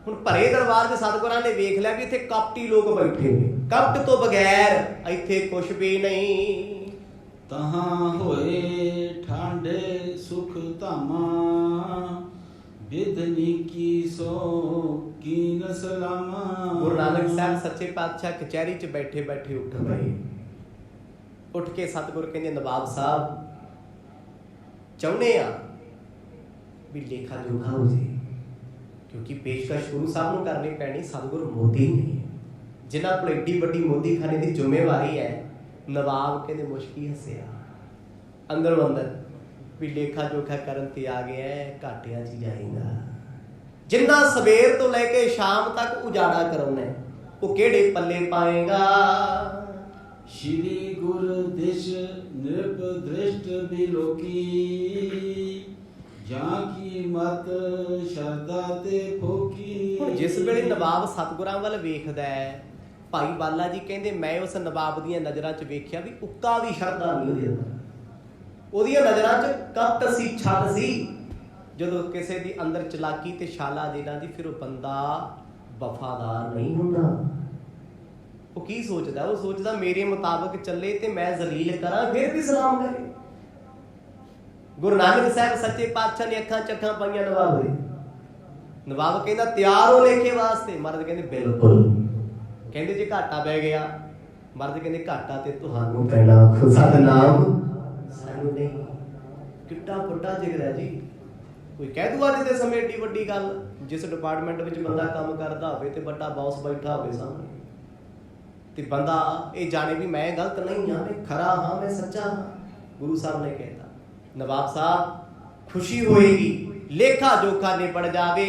ਹੁਣ ਭਰੇ ਦਰਬਾਰ ਦੇ ਸਤਿਗੁਰਾਂ ਨੇ ਵੇਖ ਲਿਆ ਵੀ ਇੱਥੇ ਕਪਟੀ ਲੋਕ ਬੈਠੇ ਨੇ, ਕਪਟ ਤੋਂ ਬਗੈਰ ਇੱਥੇ ਕੁਛ ਵੀ ਨਹੀਂ। ਤਹਾਂ ਹੋਏ ਠਾਂਡੇ ਸੁਖ ਧਾਮਾ, ਬਿਧਨੀ ਕੀ ਸੋ ਕੀਨ ਸਲਾਮਾ। ਗੁਰੂ ਨਾਨਕ ਸਾਹਿਬ ਸੱਚੇ ਪਾਤਸ਼ਾਹ ਕਚਹਿਰੀ 'ਚ ਬੈਠੇ ਬੈਠੇ ਉੱਠ ਪਏ। ਉੱਠ ਕੇ ਸਤਿਗੁਰ ਕਹਿੰਦੇ, ਨਵਾਬ ਸਾਹਿਬ ਚਾਹੁੰਦੇ ਆ ਵੀ ਲੇਖਾ ਜੋਖਾ ਹੋ ਜੇ, ਕਿਉਂਕਿ ਪੇਸ਼ਕਸ਼ ਗੁਰੂ ਸਾਹਿਬ ਨੂੰ ਕਰਨੀ ਪੈਣੀ। ਸਤਿਗੁਰ ਮੋਦੀ ਨਹੀਂ ਹੈ, ਜਿਨ੍ਹਾਂ ਕੋਲ ਏਡੀ ਵੱਡੀ ਮੋਦੀਖਾਨੇ ਦੀ ਜ਼ਿੰਮੇਵਾਰੀ ਹੈ। ਨਵਾਬ ਕਹਿੰਦੇ ਮੁਸ਼ਕੀ ਹੱਸਿਆ ਅੰਦਰੋਂ ਅੰਦਰ ਵੀ ਲੇਖਾ ਜੋਖਾ ਕਰਨ ਤੇ ਆ ਗਿਆ, ਘਾਟਿਆਂ 'ਚ ਜਾਏਗਾ। ਜਿੰਨਾ ਸਵੇਰ ਤੋਂ ਲੈ ਕੇ ਸ਼ਾਮ ਤੱਕ ਉਜਾੜਾ ਕਰਾਉਣਾ, ਉਹ ਕਿਹੜੇ ਪੱਲੇ ਪਾਏਗਾ। ਸ਼੍ਰੀ ਗੁਰ ਦਿਸ਼ ਨਿਰਭ ਦ੍ਰਿਸ਼ਟ ਬਿਲੋਕੀ, ਜਾਂ ਕੀ ਮਤ ਸ਼ਰਦਾ ਤੇ ਫੋਕੀ। ਹੁਣ ਜਿਸ ਵੇਲੇ ਨਵਾਬ ਸਤਿਗੁਰਾਂ ਵੱਲ ਵੇਖਦਾ ਹੈ, ਭਾਈ ਬਾਲਾ ਜੀ ਕਹਿੰਦੇ ਮੈਂ ਉਸ ਨਵਾਬ ਦੀਆਂ ਨਜ਼ਰਾਂ 'ਚ ਵੇਖਿਆ ਵੀ ਉੱਕਾ ਵੀ ਸ਼ਰਧਾ ਨਹੀਂ ਉਹਦੇ ਅੰਦਰ। ਉਹਦੀਆਂ ਨਜ਼ਰਾਂ 'ਚ ਕਪਟ ਸੀ, ਛੱਡ ਸੀ। ਜਦੋਂ ਕਿਸੇ ਦੀ ਅੰਦਰ ਚਲਾਕੀ ਤੇ ਛਾਲਾ ਦੇਣਾ ਦੀ, ਫਿਰ ਉਹ ਬੰਦਾ ਵਫਾਦਾਰ ਨਹੀਂ ਹੁੰਦਾ। ਉਹ ਕੀ ਸੋਚਦਾ? ਉਹ ਸੋਚਦਾ ਮੇਰੇ ਮੁਤਾਬਕ ਚੱਲੇ ਤੇ ਮੈਂ ਜ਼ਲੀਲ ਕਰਾਂ, ਫਿਰ ਵੀ ਸਲਾਮ ਕਰੇ। ਗੁਰੂ ਨਾਨਕ ਸਾਹਿਬ ਸੱਚੇ ਪਾਤਸ਼ਾਹ ਨੇ ਅੱਖਾਂ ਚੱਖਾਂ ਪਾਈਆਂ ਨਵਾਬ ਦੇ। ਨਵਾਬ ਕਹਿੰਦਾ ਤਿਆਰ ਹੋ ਲੇਖੇ ਵਾਸਤੇ? ਮਰਦ ਕਹਿੰਦੇ ਬਿਲਕੁਲ। ਕਹਿੰਦੇ ਜੇ ਘਾਟਾ ਪੈ ਗਿਆ? ਮਰਦ ਕਹਿੰਦੇ ਘਾਟਾ ਤੇ ਤੁਹਾਨੂੰ ਪੈਣਾ, ਸਤਿਨਾਮ ਸਾਨੂੰ ਨਹੀਂ। ਕਿੱਡਾ ਵੱਡਾ ਜ਼ਿਕਰ ਹੈ ਜੀ। ਕੋਈ ਕਹਿ ਦੂ ਅੱਜ ਦੇ ਸਮੇਂ ਏਡੀ ਵੱਡੀ ਗੱਲ, ਜਿਸ ਡਿਪਾਰਟਮੈਂਟ ਵਿੱਚ ਬੰਦਾ ਕੰਮ ਕਰਦਾ ਹੋਵੇ ਤੇ ਵੱਡਾ ਬੌਸ ਬੈਠਾ ਹੋਵੇ ਸਾਹਮਣੇ, ਤੇ ਬੰਦਾ ਇਹ ਜਾਣੇ ਵੀ ਮੈਂ ਗਲਤ ਨਹੀਂ ਹਾਂ, ਮੈਂ ਖਰਾ ਹਾਂ, ਮੈਂ ਸੱਚਾ ਹਾਂ। ਗੁਰੂ ਸਾਹਿਬ ਨੇ ਕਹਿਤਾ ਨਵਾਬ ਸਾਹਿਬ ਖੁਸ਼ੀ ਹੋਏਗੀ, ਲੇਖਾ ਜੋਖਾ ਨਿਬੜ ਜਾਵੇ।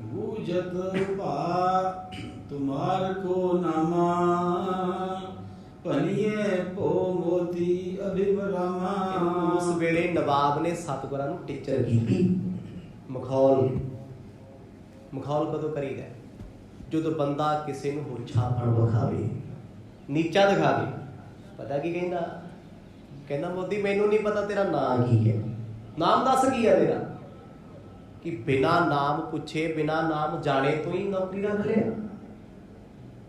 ਬੂਝਤ ਭਾ ਤੁਮਾਰ ਕੋ ਨਾਮਾ, ਭਨੀਏ ਪੋ ਮੋਤੀ ਅਭਿਵਰਾਮਾ। ਉਸ ਵੇਲੇ ਨਵਾਬ ਨੇ ਸਤਿਗੁਰਾਂ ਨੂੰ ਟੀਚਰ ਕੀਤੀ। ਮਖੌਲ ਕਦੋਂ ਕਰੀਦਾ? ਜਦੋਂ ਬੰਦਾ ਕਿਸੇ ਨੂੰ ਹੋਛਾਪਣ ਵਿਖਾਵੇ, ਨੀਚਾ ਦਿਖਾਵੇ। ਪਤਾ ਕੀ ਕਹਿੰਦਾ? ਕਹਿੰਦਾ ਮੋਦੀ ਮੈਨੂੰ ਨਹੀਂ ਪਤਾ ਤੇਰਾ ਨਾਂ ਕੀ ਹੈ, ਨਾਮ ਦੱਸ ਕੀ ਹੈ ਤੇਰਾ। ਕਿ ਬਿਨਾਂ ਨਾਮ ਪੁੱਛੇ, ਬਿਨਾਂ ਨਾਮ ਜਾਣੇ ਤੋਂ ਹੀ ਨੌਕਰੀ ਰੱਖ ਲਿਆ।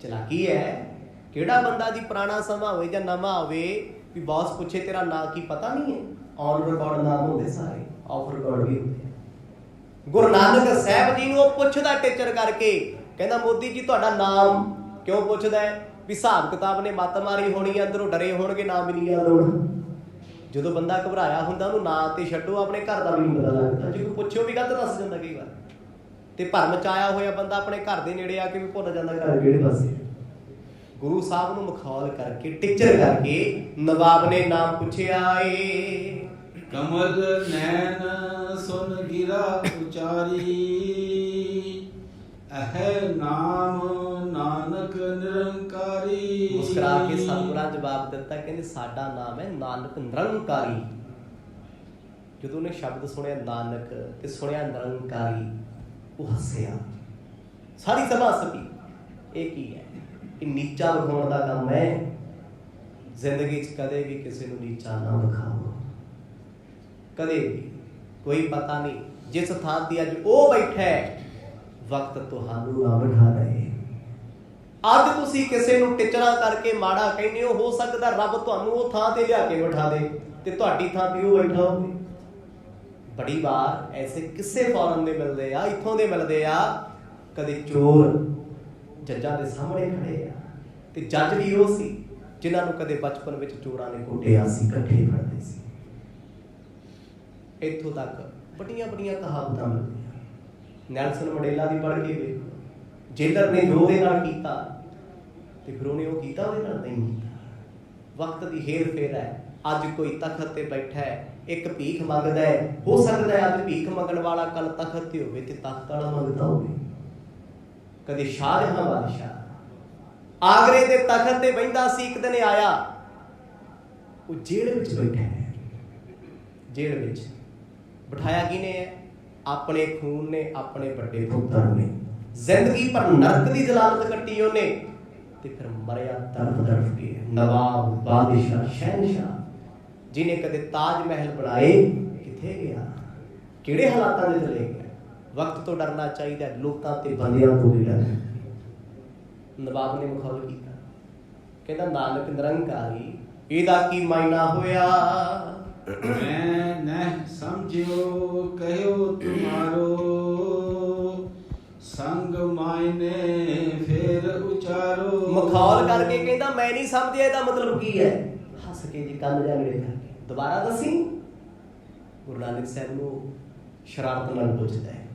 ਚਲਾਕੀ ਹੈ। ਕਿਹੜਾ ਬੰਦਾ ਜੀ ਪੁਰਾਣਾ ਸਮਾਂ ਹੋਵੇ ਜਾਂ ਨਵਾਂ ਹੋਵੇ ਵੀ ਬੌਸ ਪੁੱਛੇ ਤੇਰਾ ਨਾਂ ਕੀ, ਪਤਾ ਨਹੀਂ ਹੈ। ਔਨ ਰਿਕਾਰਡ ਨਾਮ ਹੁੰਦੇ ਸਾਰੇ, ਆਫ ਰਿਕਾਰਡ ਵੀ ਹੁੰਦੇ। ਗੁਰੂ ਨਾਨਕ ਸਾਹਿਬ ਜੀ ਨੂੰ ਉਹ ਪੁੱਛਦਾ ਟੀਚਰ ਕਰਕੇ, ਕਹਿੰਦਾ ਮੋਦੀ ਜੀ ਤੁਹਾਡਾ ਨਾਮ ਕਿਉਂ ਪੁੱਛਦਾ ਹੈ? ਵੀ ਹਿਸਾਬ ਕਿਤਾਬ ਨੇ ਮੱਤ ਮਾਰੀ ਹੋਣੀ, ਅੰਦਰੋਂ ਡਰੇ ਹੋਣਗੇ, ਨਾਮ ਵੀ ਨਹੀਂ ਯਾਦ ਹੋਣਾ। ਜਦੋਂ ਬੰਦਾ ਘਬਰਾਇਆ ਹੁੰਦਾ ਉਹਨੂੰ ਨਾਂ ਤੇ ਛੱਡੋ, ਆਪਣੇ ਘਰ ਦਾ ਵੀ ਨਹੀਂ ਪਤਾ ਲੱਗਦਾ। ਜੇ ਕੋਈ ਪੁੱਛੋ ਵੀ ਗਲਤ ਦੱਸ ਜਾਂਦਾ ਕਈ ਵਾਰ। ਤੇ ਭਰਮ ਚ ਆਇਆ ਹੋਇਆ ਬੰਦਾ ਆਪਣੇ ਘਰ ਦੇ ਨੇੜੇ ਆ ਕੇ ਵੀ ਭੁੱਲ ਜਾਂਦਾ ਘਰ ਕਿਹੜੇ ਪਾਸੇ। ਗੁਰੂ ਸਾਹਿਬ ਨੂੰ ਮਖੌਲ ਕਰਕੇ, ਟੀਚਰ ਕਰਕੇ ਨਵਾਬ ਨੇ ਨਾਮ ਪੁੱਛਿਆ ਏ। ਕਮਲ ਨੈਣ ਸੁਨ ਗਿਰਾ ਉਚਾਰੀ, ਅਹਿ ਨਾਮ ਨਾਨਕ ਨਿਰੰਕਾਰੀ। ਮੁਸਕਰਾ ਕੇ ਸਤਿਗੁਰਾਂ ਜਵਾਬ ਦਿੱਤਾ, ਕਹਿੰਦੇ ਸਾਡਾ ਨਾਮ ਹੈ ਨਾਨਕ ਨਿਰੰਕਾਰੀ। ਜਦੋਂ ਉਹਨੇ ਸ਼ਬਦ ਸੁਣਿਆ ਨਾਨਕ ਤੇ ਸੁਣਿਆ ਨਿਰੰਕਾਰੀ, ਉਹ ਹੱਸਿਆ। ਸਾਰੀ ਸਭਾ ਹੱਸੀ। ਇਹ ਕੀ ਹੈ? ਇਹ ਨੀਚਾ ਵਿਖਾਉਣ ਦਾ ਕੰਮ ਹੈ। ਜ਼ਿੰਦਗੀ 'ਚ ਕਦੇ ਵੀ ਕਿਸੇ ਨੂੰ ਨੀਚਾ ਨਾ ਵਿਖਾਓ, ਕਦੇ ਵੀ। ਕੋਈ ਪਤਾ ਨਹੀਂ ਜਿਸ ਥਾਂ ਤੇ ਅੱਜ ਉਹ ਬੈਠਾ ਹੈ, ਵਕਤ ਤੁਹਾਨੂੰ ਨਾ ਬਿਠਾ ਰਹੇ। ਅੱਜ ਤੁਸੀਂ ਕਿਸੇ ਨੂੰ ਟਿਚਰਾ ਕਰਕੇ ਮਾੜਾ ਕਹਿੰਦੇ ਹੋ ਸਕਦਾ ਰੱਬ ਤੁਹਾਨੂੰ ਉਹ ਥਾਂ ਤੇ ਲਿਆ ਕੇ ਬਿਠਾ ਦੇ ਤੇ ਤੁਹਾਡੀ ਥਾਂ ਤੇ ਉਹ ਬੈਠਾ ਹੋਵੇ। ਬੜੀ ਵਾਰ ਐਸੇ ਕਿਸੇ ਫੋਰਨ ਦੇ ਮਿਲਦੇ ਆ, ਇੱਥੋਂ ਦੇ ਮਿਲਦੇ ਆ। ਕਦੇ ਚੋਰ ਜੱਜਾਂ ਦੇ ਸਾਹਮਣੇ ਖੜੇ ਆ, ਤੇ ਜੱਜ ਵੀ ਉਹ ਸੀ ਜਿਨ੍ਹਾਂ ਨੂੰ ਕਦੇ ਬਚਪਨ ਵਿੱਚ ਚੋਰਾਂ ਨੇ ਕੁੱਟਿਆ ਸੀ, ਇਕੱਠੇ ਫੜਦੇ ਸੀ। ਇੱਥੋਂ ਤੱਕ ਵੱਡੀਆਂ ਵੱਡੀਆਂ ਕਹਾਵਤਾਂ ਮਿਲਦੀਆਂ। ਨੈਲਸਨ ਮੰਡੇਲਾ ਦੀ ਪੜ੍ਹ ਕੇ ਵੇਖੋ, ਜੇਲਰ ਨੇ ਜੋ ਉਹਦੇ ਨਾਲ ਕੀਤਾ ਤੇ ਫਿਰ ਉਹਨੇ ਉਹ ਕੀਤਾ ਉਹਦੇ ਨਾਲ ਨਹੀਂ ਕੀਤਾ। ਵਕਤ ਦੀ ਹੇਰ ਫੇਰ ਹੈ। ਅੱਜ ਕੋਈ ਤਖਤ ਤੇ ਬੈਠਾ ਹੈ, ਇੱਕ ਭੀਖ ਮੰਗਦਾ ਹੈ, ਹੋ ਸਕਦਾ ਹੈ ਅੱਜ ਭੀਖ ਮੰਗਣ ਵਾਲਾ ਕੱਲ ਤਖਤ ਤੇ ਹੋਵੇ ਤੇ ਤਖਤ ਵਾਲਾ ਮੰਗਦਾ ਹੋਵੇ। ਕਦੇ ਸ਼ਾਹਜਹਾਂ ਬਾਦਸ਼ਾਹ ਆਗਰੇ ਦੇ ਤਖਤ ਤੇ ਬੈਠਾ ਸੀ, ਇੱਕ ਦਿਨ ਆਇਆ, ਉਹ ਜੇਲ੍ਹ ਵਿੱਚ ਬੈਠਾ ਹੈ। ਜੇਲ੍ਹ ਵਿੱਚ ਬਿਠਾਇਆ ਕਿਹਨੇ ਹੈ? ਆਪਣੇ ਖੂਨ ਨੇ, ਆਪਣੇ ਵੱਡੇ ਪੁੱਤਰ ਨੇ। ਜ਼ਿੰਦਗੀ ਭਰ ਨਰਕ ਦੀ ਜਲਾਲਤ ਕੱਟੀ ਉਹਨੇ, ਤੇ ਫਿਰ ਮਰਿਆ ਤੜਫ ਤੜਫ ਕੇ। ਨਵਾਬ, ਬਾਦਸ਼ਾਹ, ਸ਼ਹਿਨਸ਼ਾਹ, ਜਿਹਨੇ ਕਦੇ ਤਾਜ ਮਹਿਲ ਬਣਾਏ, ਕਿੱਥੇ ਗਿਆ? ਕਿਹੜੇ ਹਾਲਾਤਾਂ ਦੇ ਚਲੇ ਗਿਆ? ਵਕਤ ਤੋਂ ਡਰਨਾ ਚਾਹੀਦਾ, ਲੋਕਾਂ ਤੇ ਬੰਦਿਆਂ ਤੋਂ ਵੀ ਡਰਨਾ। ਨਵਾਬ ਨੇ ਮਖੌਲ ਕੀਤਾ, ਕਹਿੰਦਾ ਨਾਨਕ ਨਿਰੰਕਾਰੀ, ਇਹਦਾ ਕੀ ਮਾਇਨਾ ਹੋਇਆ? मैं न समझियो कहो तुम्हारो, संग मायने फिर उचारो। ਮਖੌਲ ਕਰਕੇ ਕਹਿੰਦਾ ਮੈਂ ਨਹੀਂ ਸਮਝਿਆ ਇਹਦਾ ਮਤਲਬ ਕੀ ਹੈ। ਹੱਸ ਕੇ ਜੀ ਕੰਨ ਜਾ ਨੇੜੇ ਕਰਕੇ ਦੁਬਾਰਾ ਦੱਸੀ। ਗੁਰੂ ਨਾਨਕ ਸਾਹਿਬ ਨੂੰ ਸ਼ਰਾਰਤ ਨਾਲ ਪੁੱਛਦਾ ਹੈ,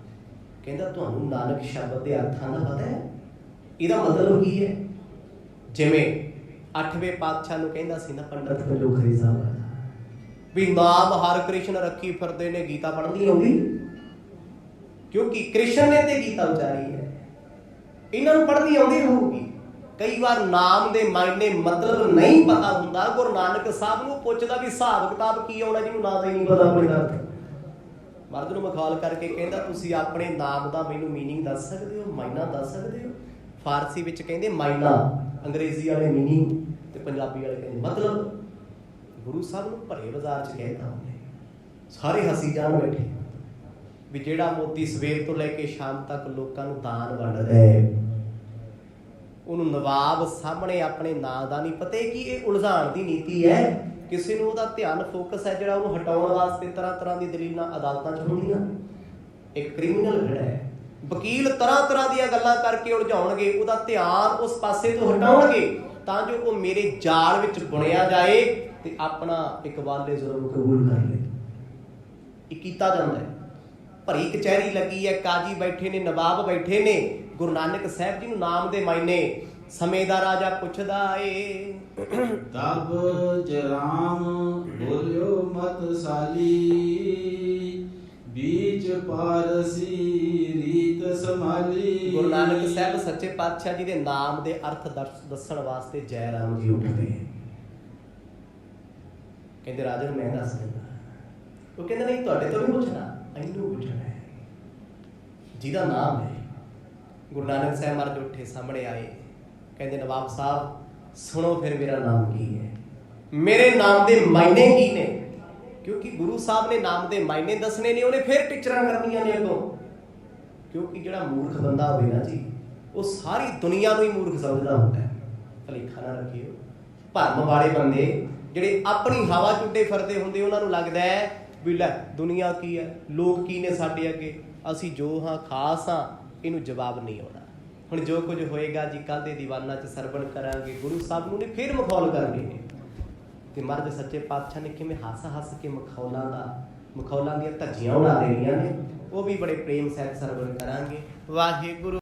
ਕਹਿੰਦਾ ਤੁਹਾਨੂੰ ਨਾਨਕ ਸ਼ਬਦ ਦੇ ਅਰਥਾਂ ਦਾ ਪਤਾ ਹੈ? ਇਹਦਾ ਮਤਲਬ ਕੀ ਹੈ? ਜਿਵੇਂ 8ਵੇਂ ਪਾਤਸ਼ਾਹ ਨੂੰ ਕਹਿੰਦਾ ਸੀ ਨਾ ਪੰਡਤ ਪੰਜੋਖਰੀ ਸਾਹਿਬ ਵੀ ਨਾਮ ਹਰਿ ਕ੍ਰਿਸ਼ਨ ਰੱਖੀ ਫਿਰਦੇ ਨੇ, ਗੀਤਾ ਪੜ੍ਹਨੀ ਆਉਂਦੀ? ਕਿਉਂਕਿ ਕ੍ਰਿਸ਼ਨ ਨੇ ਤੇ ਗੀਤਾ ਉਚਾਰੀ ਹੈ, ਇਹਨਾਂ ਨੂੰ ਪੜ੍ਹਨੀ ਆਉਂਦੀ ਰਹੂਗੀ। ਕਈ ਵਾਰ ਨਾਮ ਦੇ ਮਾਇਨੇ ਮਤਲਬ ਨਹੀਂ ਪਤਾ ਹੁੰਦਾ। ਗੁਰੂ ਨਾਨਕ ਸਾਹਿਬ ਨੂੰ ਪੁੱਛਦਾ ਵੀ ਹਿਸਾਬ ਕਿਤਾਬ ਕੀ ਆਉਣਾ, ਜਿਹਨੂੰ ਨਾਂ ਦਾ ਹੀ ਨਹੀਂ ਪਤਾ ਕੋਈ ਅਰਥ। ਮਰਦ ਨੂੰ ਮਖੌਲ ਕਰਕੇ ਕਹਿੰਦਾ ਤੁਸੀਂ ਆਪਣੇ ਨਾਮ ਦਾ ਮੈਨੂੰ ਮੀਨਿੰਗ ਦੱਸ ਸਕਦੇ ਹੋ, ਮਾਇਨਾ ਦੱਸ ਸਕਦੇ ਹੋ? ਫਾਰਸੀ ਵਿੱਚ ਕਹਿੰਦੇ ਮਾਇਨਾ, ਅੰਗਰੇਜ਼ੀ ਵਾਲੇ ਮੀਨਿੰਗ, ਤੇ ਪੰਜਾਬੀ ਵਾਲੇ ਕਹਿੰਦੇ ਮਤਲਬ। ਗੁਰੂ ਸਾਹਿਬ ਨੂੰ ਭਰੇ ਬਾਜ਼ਾਰ 'ਚ ਕਹਿਤਾ ਉਹਨੇ, ਸਾਰੇ ਹੱਸੀ ਜਾਣ ਬੈਠੇ ਵੀ ਜਿਹੜਾ ਮੋਤੀ ਸਵੇਰ ਤੋਂ ਲੈ ਕੇ ਸ਼ਾਮ ਤੱਕ ਲੋਕਾਂ ਨੂੰ ਦਾਨ ਵੰਡਦਾ ਹੈ, ਉਹਨੂੰ ਨਵਾਬ ਸਾਹਮਣੇ ਆਪਣੇ ਨਾਂ ਦਾ ਨਹੀਂ ਪਤਾ। ਕਿ ਇਹ ਉਲਝਾਉਣ ਦੀ ਨੀਤੀ ਹੈ। ਕਿਸੇ ਨੂੰ ਉਹਦਾ ਧਿਆਨ ਫੋਕਸ ਹੈ ਜਿਹੜਾ ਉਹਨੂੰ ਹਟਾਉਣ ਵਾਸਤੇ ਤਰ੍ਹਾਂ ਤਰ੍ਹਾਂ ਦੀ ਦਲੀਲਾਂ ਅਦਾਲਤਾਂ 'ਚ ਹੁੰਦੀਆਂ। ਇੱਕ ਕ੍ਰਿਮੀਨਲ ਖੜਾ ਹੈ, ਵਕੀਲ ਤਰ੍ਹਾਂ ਤਰ੍ਹਾਂ ਦੀਆਂ ਗੱਲਾਂ ਕਰਕੇ ਉਲਝਾਉਣਗੇ, ਉਹਦਾ ਧਿਆਨ ਉਸ ਪਾਸੇ ਤੋਂ ਹਟਾਉਣਗੇ ਤਾਂ ਜੋ ਉਹ ਮੇਰੇ ਜਾਲ ਵਿੱਚ ਬੁਣਿਆ ਜਾਏ ਤੇ ਆਪਣਾ ਇਕਬਾਲੇ ਜ਼ੁਲਮ ਕਬੂਲ ਕਰ ਲੈ। ਇਹ ਕੀਤਾ ਜਾਂਦਾ ਹੈ। ਭਰੀ ਕਚਹਿਰੀ ਲੱਗੀ ਹੈ, ਕਾਜੀ ਬੈਠੇ ਨੇ, ਨਵਾਬ ਬੈਠੇ ਨੇ। ਗੁਰੂ ਨਾਨਕ ਸਾਹਿਬ ਜੀ ਨੂੰ ਨਾਮ ਦੇ ਮਾਇਨੇ ਸਮੇਂ ਦਾ ਰਾਜਾ ਪੁੱਛਦਾ ਏ। तब जराम बोलियो मत साली, बीच पारसी रीत संभाली। ਗੁਰੂ ਨਾਨਕ ਸਾਹਿਬ ਸੱਚੇ ਪਾਤਸ਼ਾਹ ਜੀ ਦੇ ਨਾਮ ਦੇ ਅਰਥ ਦੱਸਣ ਵਾਸਤੇ ਜੈ ਰਾਮ ਜੀ ਉੱਠ ਗਏ। ਕਹਿੰਦੇ ਰਾਜਨ ਮੈਂ ਦੱਸ ਦਿੰਦਾ। ਉਹ ਕਹਿੰਦਾ ਨਹੀਂ, ਤੁਹਾਡੇ ਤੋਂ ਨਹੀਂ ਪੁੱਛਣਾ, ਇਹਨੂੰ ਪੁੱਛਣਾ ਹੈ ਜਿਹਦਾ ਨਾਮ ਹੈ। ਗੁਰੂ ਨਾਨਕ ਸਾਹਿਬ ਮਰਦ ਉੱਠੇ, ਸਾਹਮਣੇ ਆਏ, ਕਹਿੰਦੇ ਨਵਾਬ ਸਾਹਿਬ ਸੁਣੋ ਫਿਰ ਮੇਰਾ ਨਾਮ ਕੀ ਹੈ, ਮੇਰੇ ਨਾਮ ਦੇ ਮਾਇਨੇ ਕੀ ਨੇ? ਕਿਉਂਕਿ ਗੁਰੂ ਸਾਹਿਬ ਨੇ ਨਾਮ ਦੇ ਮਾਇਨੇ ਦੱਸਣੇ ਨੇ, ਉਹਨੇ ਫਿਰ ਟੀਚਰਾਂ ਕਰਨੀਆਂ ਨੇ ਅੱਗੋਂ। ਕਿਉਂਕਿ ਜਿਹੜਾ ਮੂਰਖ ਬੰਦਾ ਹੋਵੇ ਨਾ ਜੀ, ਉਹ ਸਾਰੀ ਦੁਨੀਆ ਨੂੰ ਹੀ ਮੂਰਖ ਸਮਝਦਾ ਹੁੰਦਾ ਹੈ। ਭਲੇਖਾ ਨਾ ਰੱਖਿਓ। ਭਰਮ ਵਾਲੇ ਬੰਦੇ ਜਿਹੜੇ ਆਪਣੀ ਹਵਾ ਚੁੱਡੇ ਫਿਰਦੇ ਹੁੰਦੇ, ਉਹਨਾਂ ਨੂੰ ਲੱਗਦਾ ਹੈ ਵੀ ਲੈ ਦੁਨੀਆ ਕੀ ਹੈ, ਲੋਕ ਕੀ ਨੇ ਸਾਡੇ ਅੱਗੇ, ਅਸੀਂ ਜੋ ਹਾਂ ਖਾਸ ਹਾਂ, ਇਹਨੂੰ ਜਵਾਬ ਨਹੀਂ ਆਉਣਾ। ਹੁਣ ਜੋ ਕੁਝ ਹੋਏਗਾ ਜੀ ਕੱਲ੍ਹ ਦੇ ਦੀਵਾਨਾਂ 'ਚ ਸਰਵਣ ਕਰਾਂਗੇ। ਗੁਰੂ ਸਾਹਿਬ ਨੂੰ ਨੇ ਫਿਰ ਮਖੌਲ ਕਰਨੇ ਨੇ, ਤੇ ਮਰਦ ਸੱਚੇ ਪਾਤਸ਼ਾਹ ਨੇ ਕਿਵੇਂ ਹੱਸ ਹੱਸ ਕੇ ਮਖੌਲਾਂ ਦੀਆਂ ਧੱਜੀਆਂ ਉਡਾ ਦੇਣੀਆਂ ਨੇ। ਉਹ ਵੀ ਬੜੇ ਪ੍ਰੇਮ ਸਹਿਤ ਸਰਵਣ ਕਰਾਂਗੇ। ਵਾਹਿਗੁਰੂ।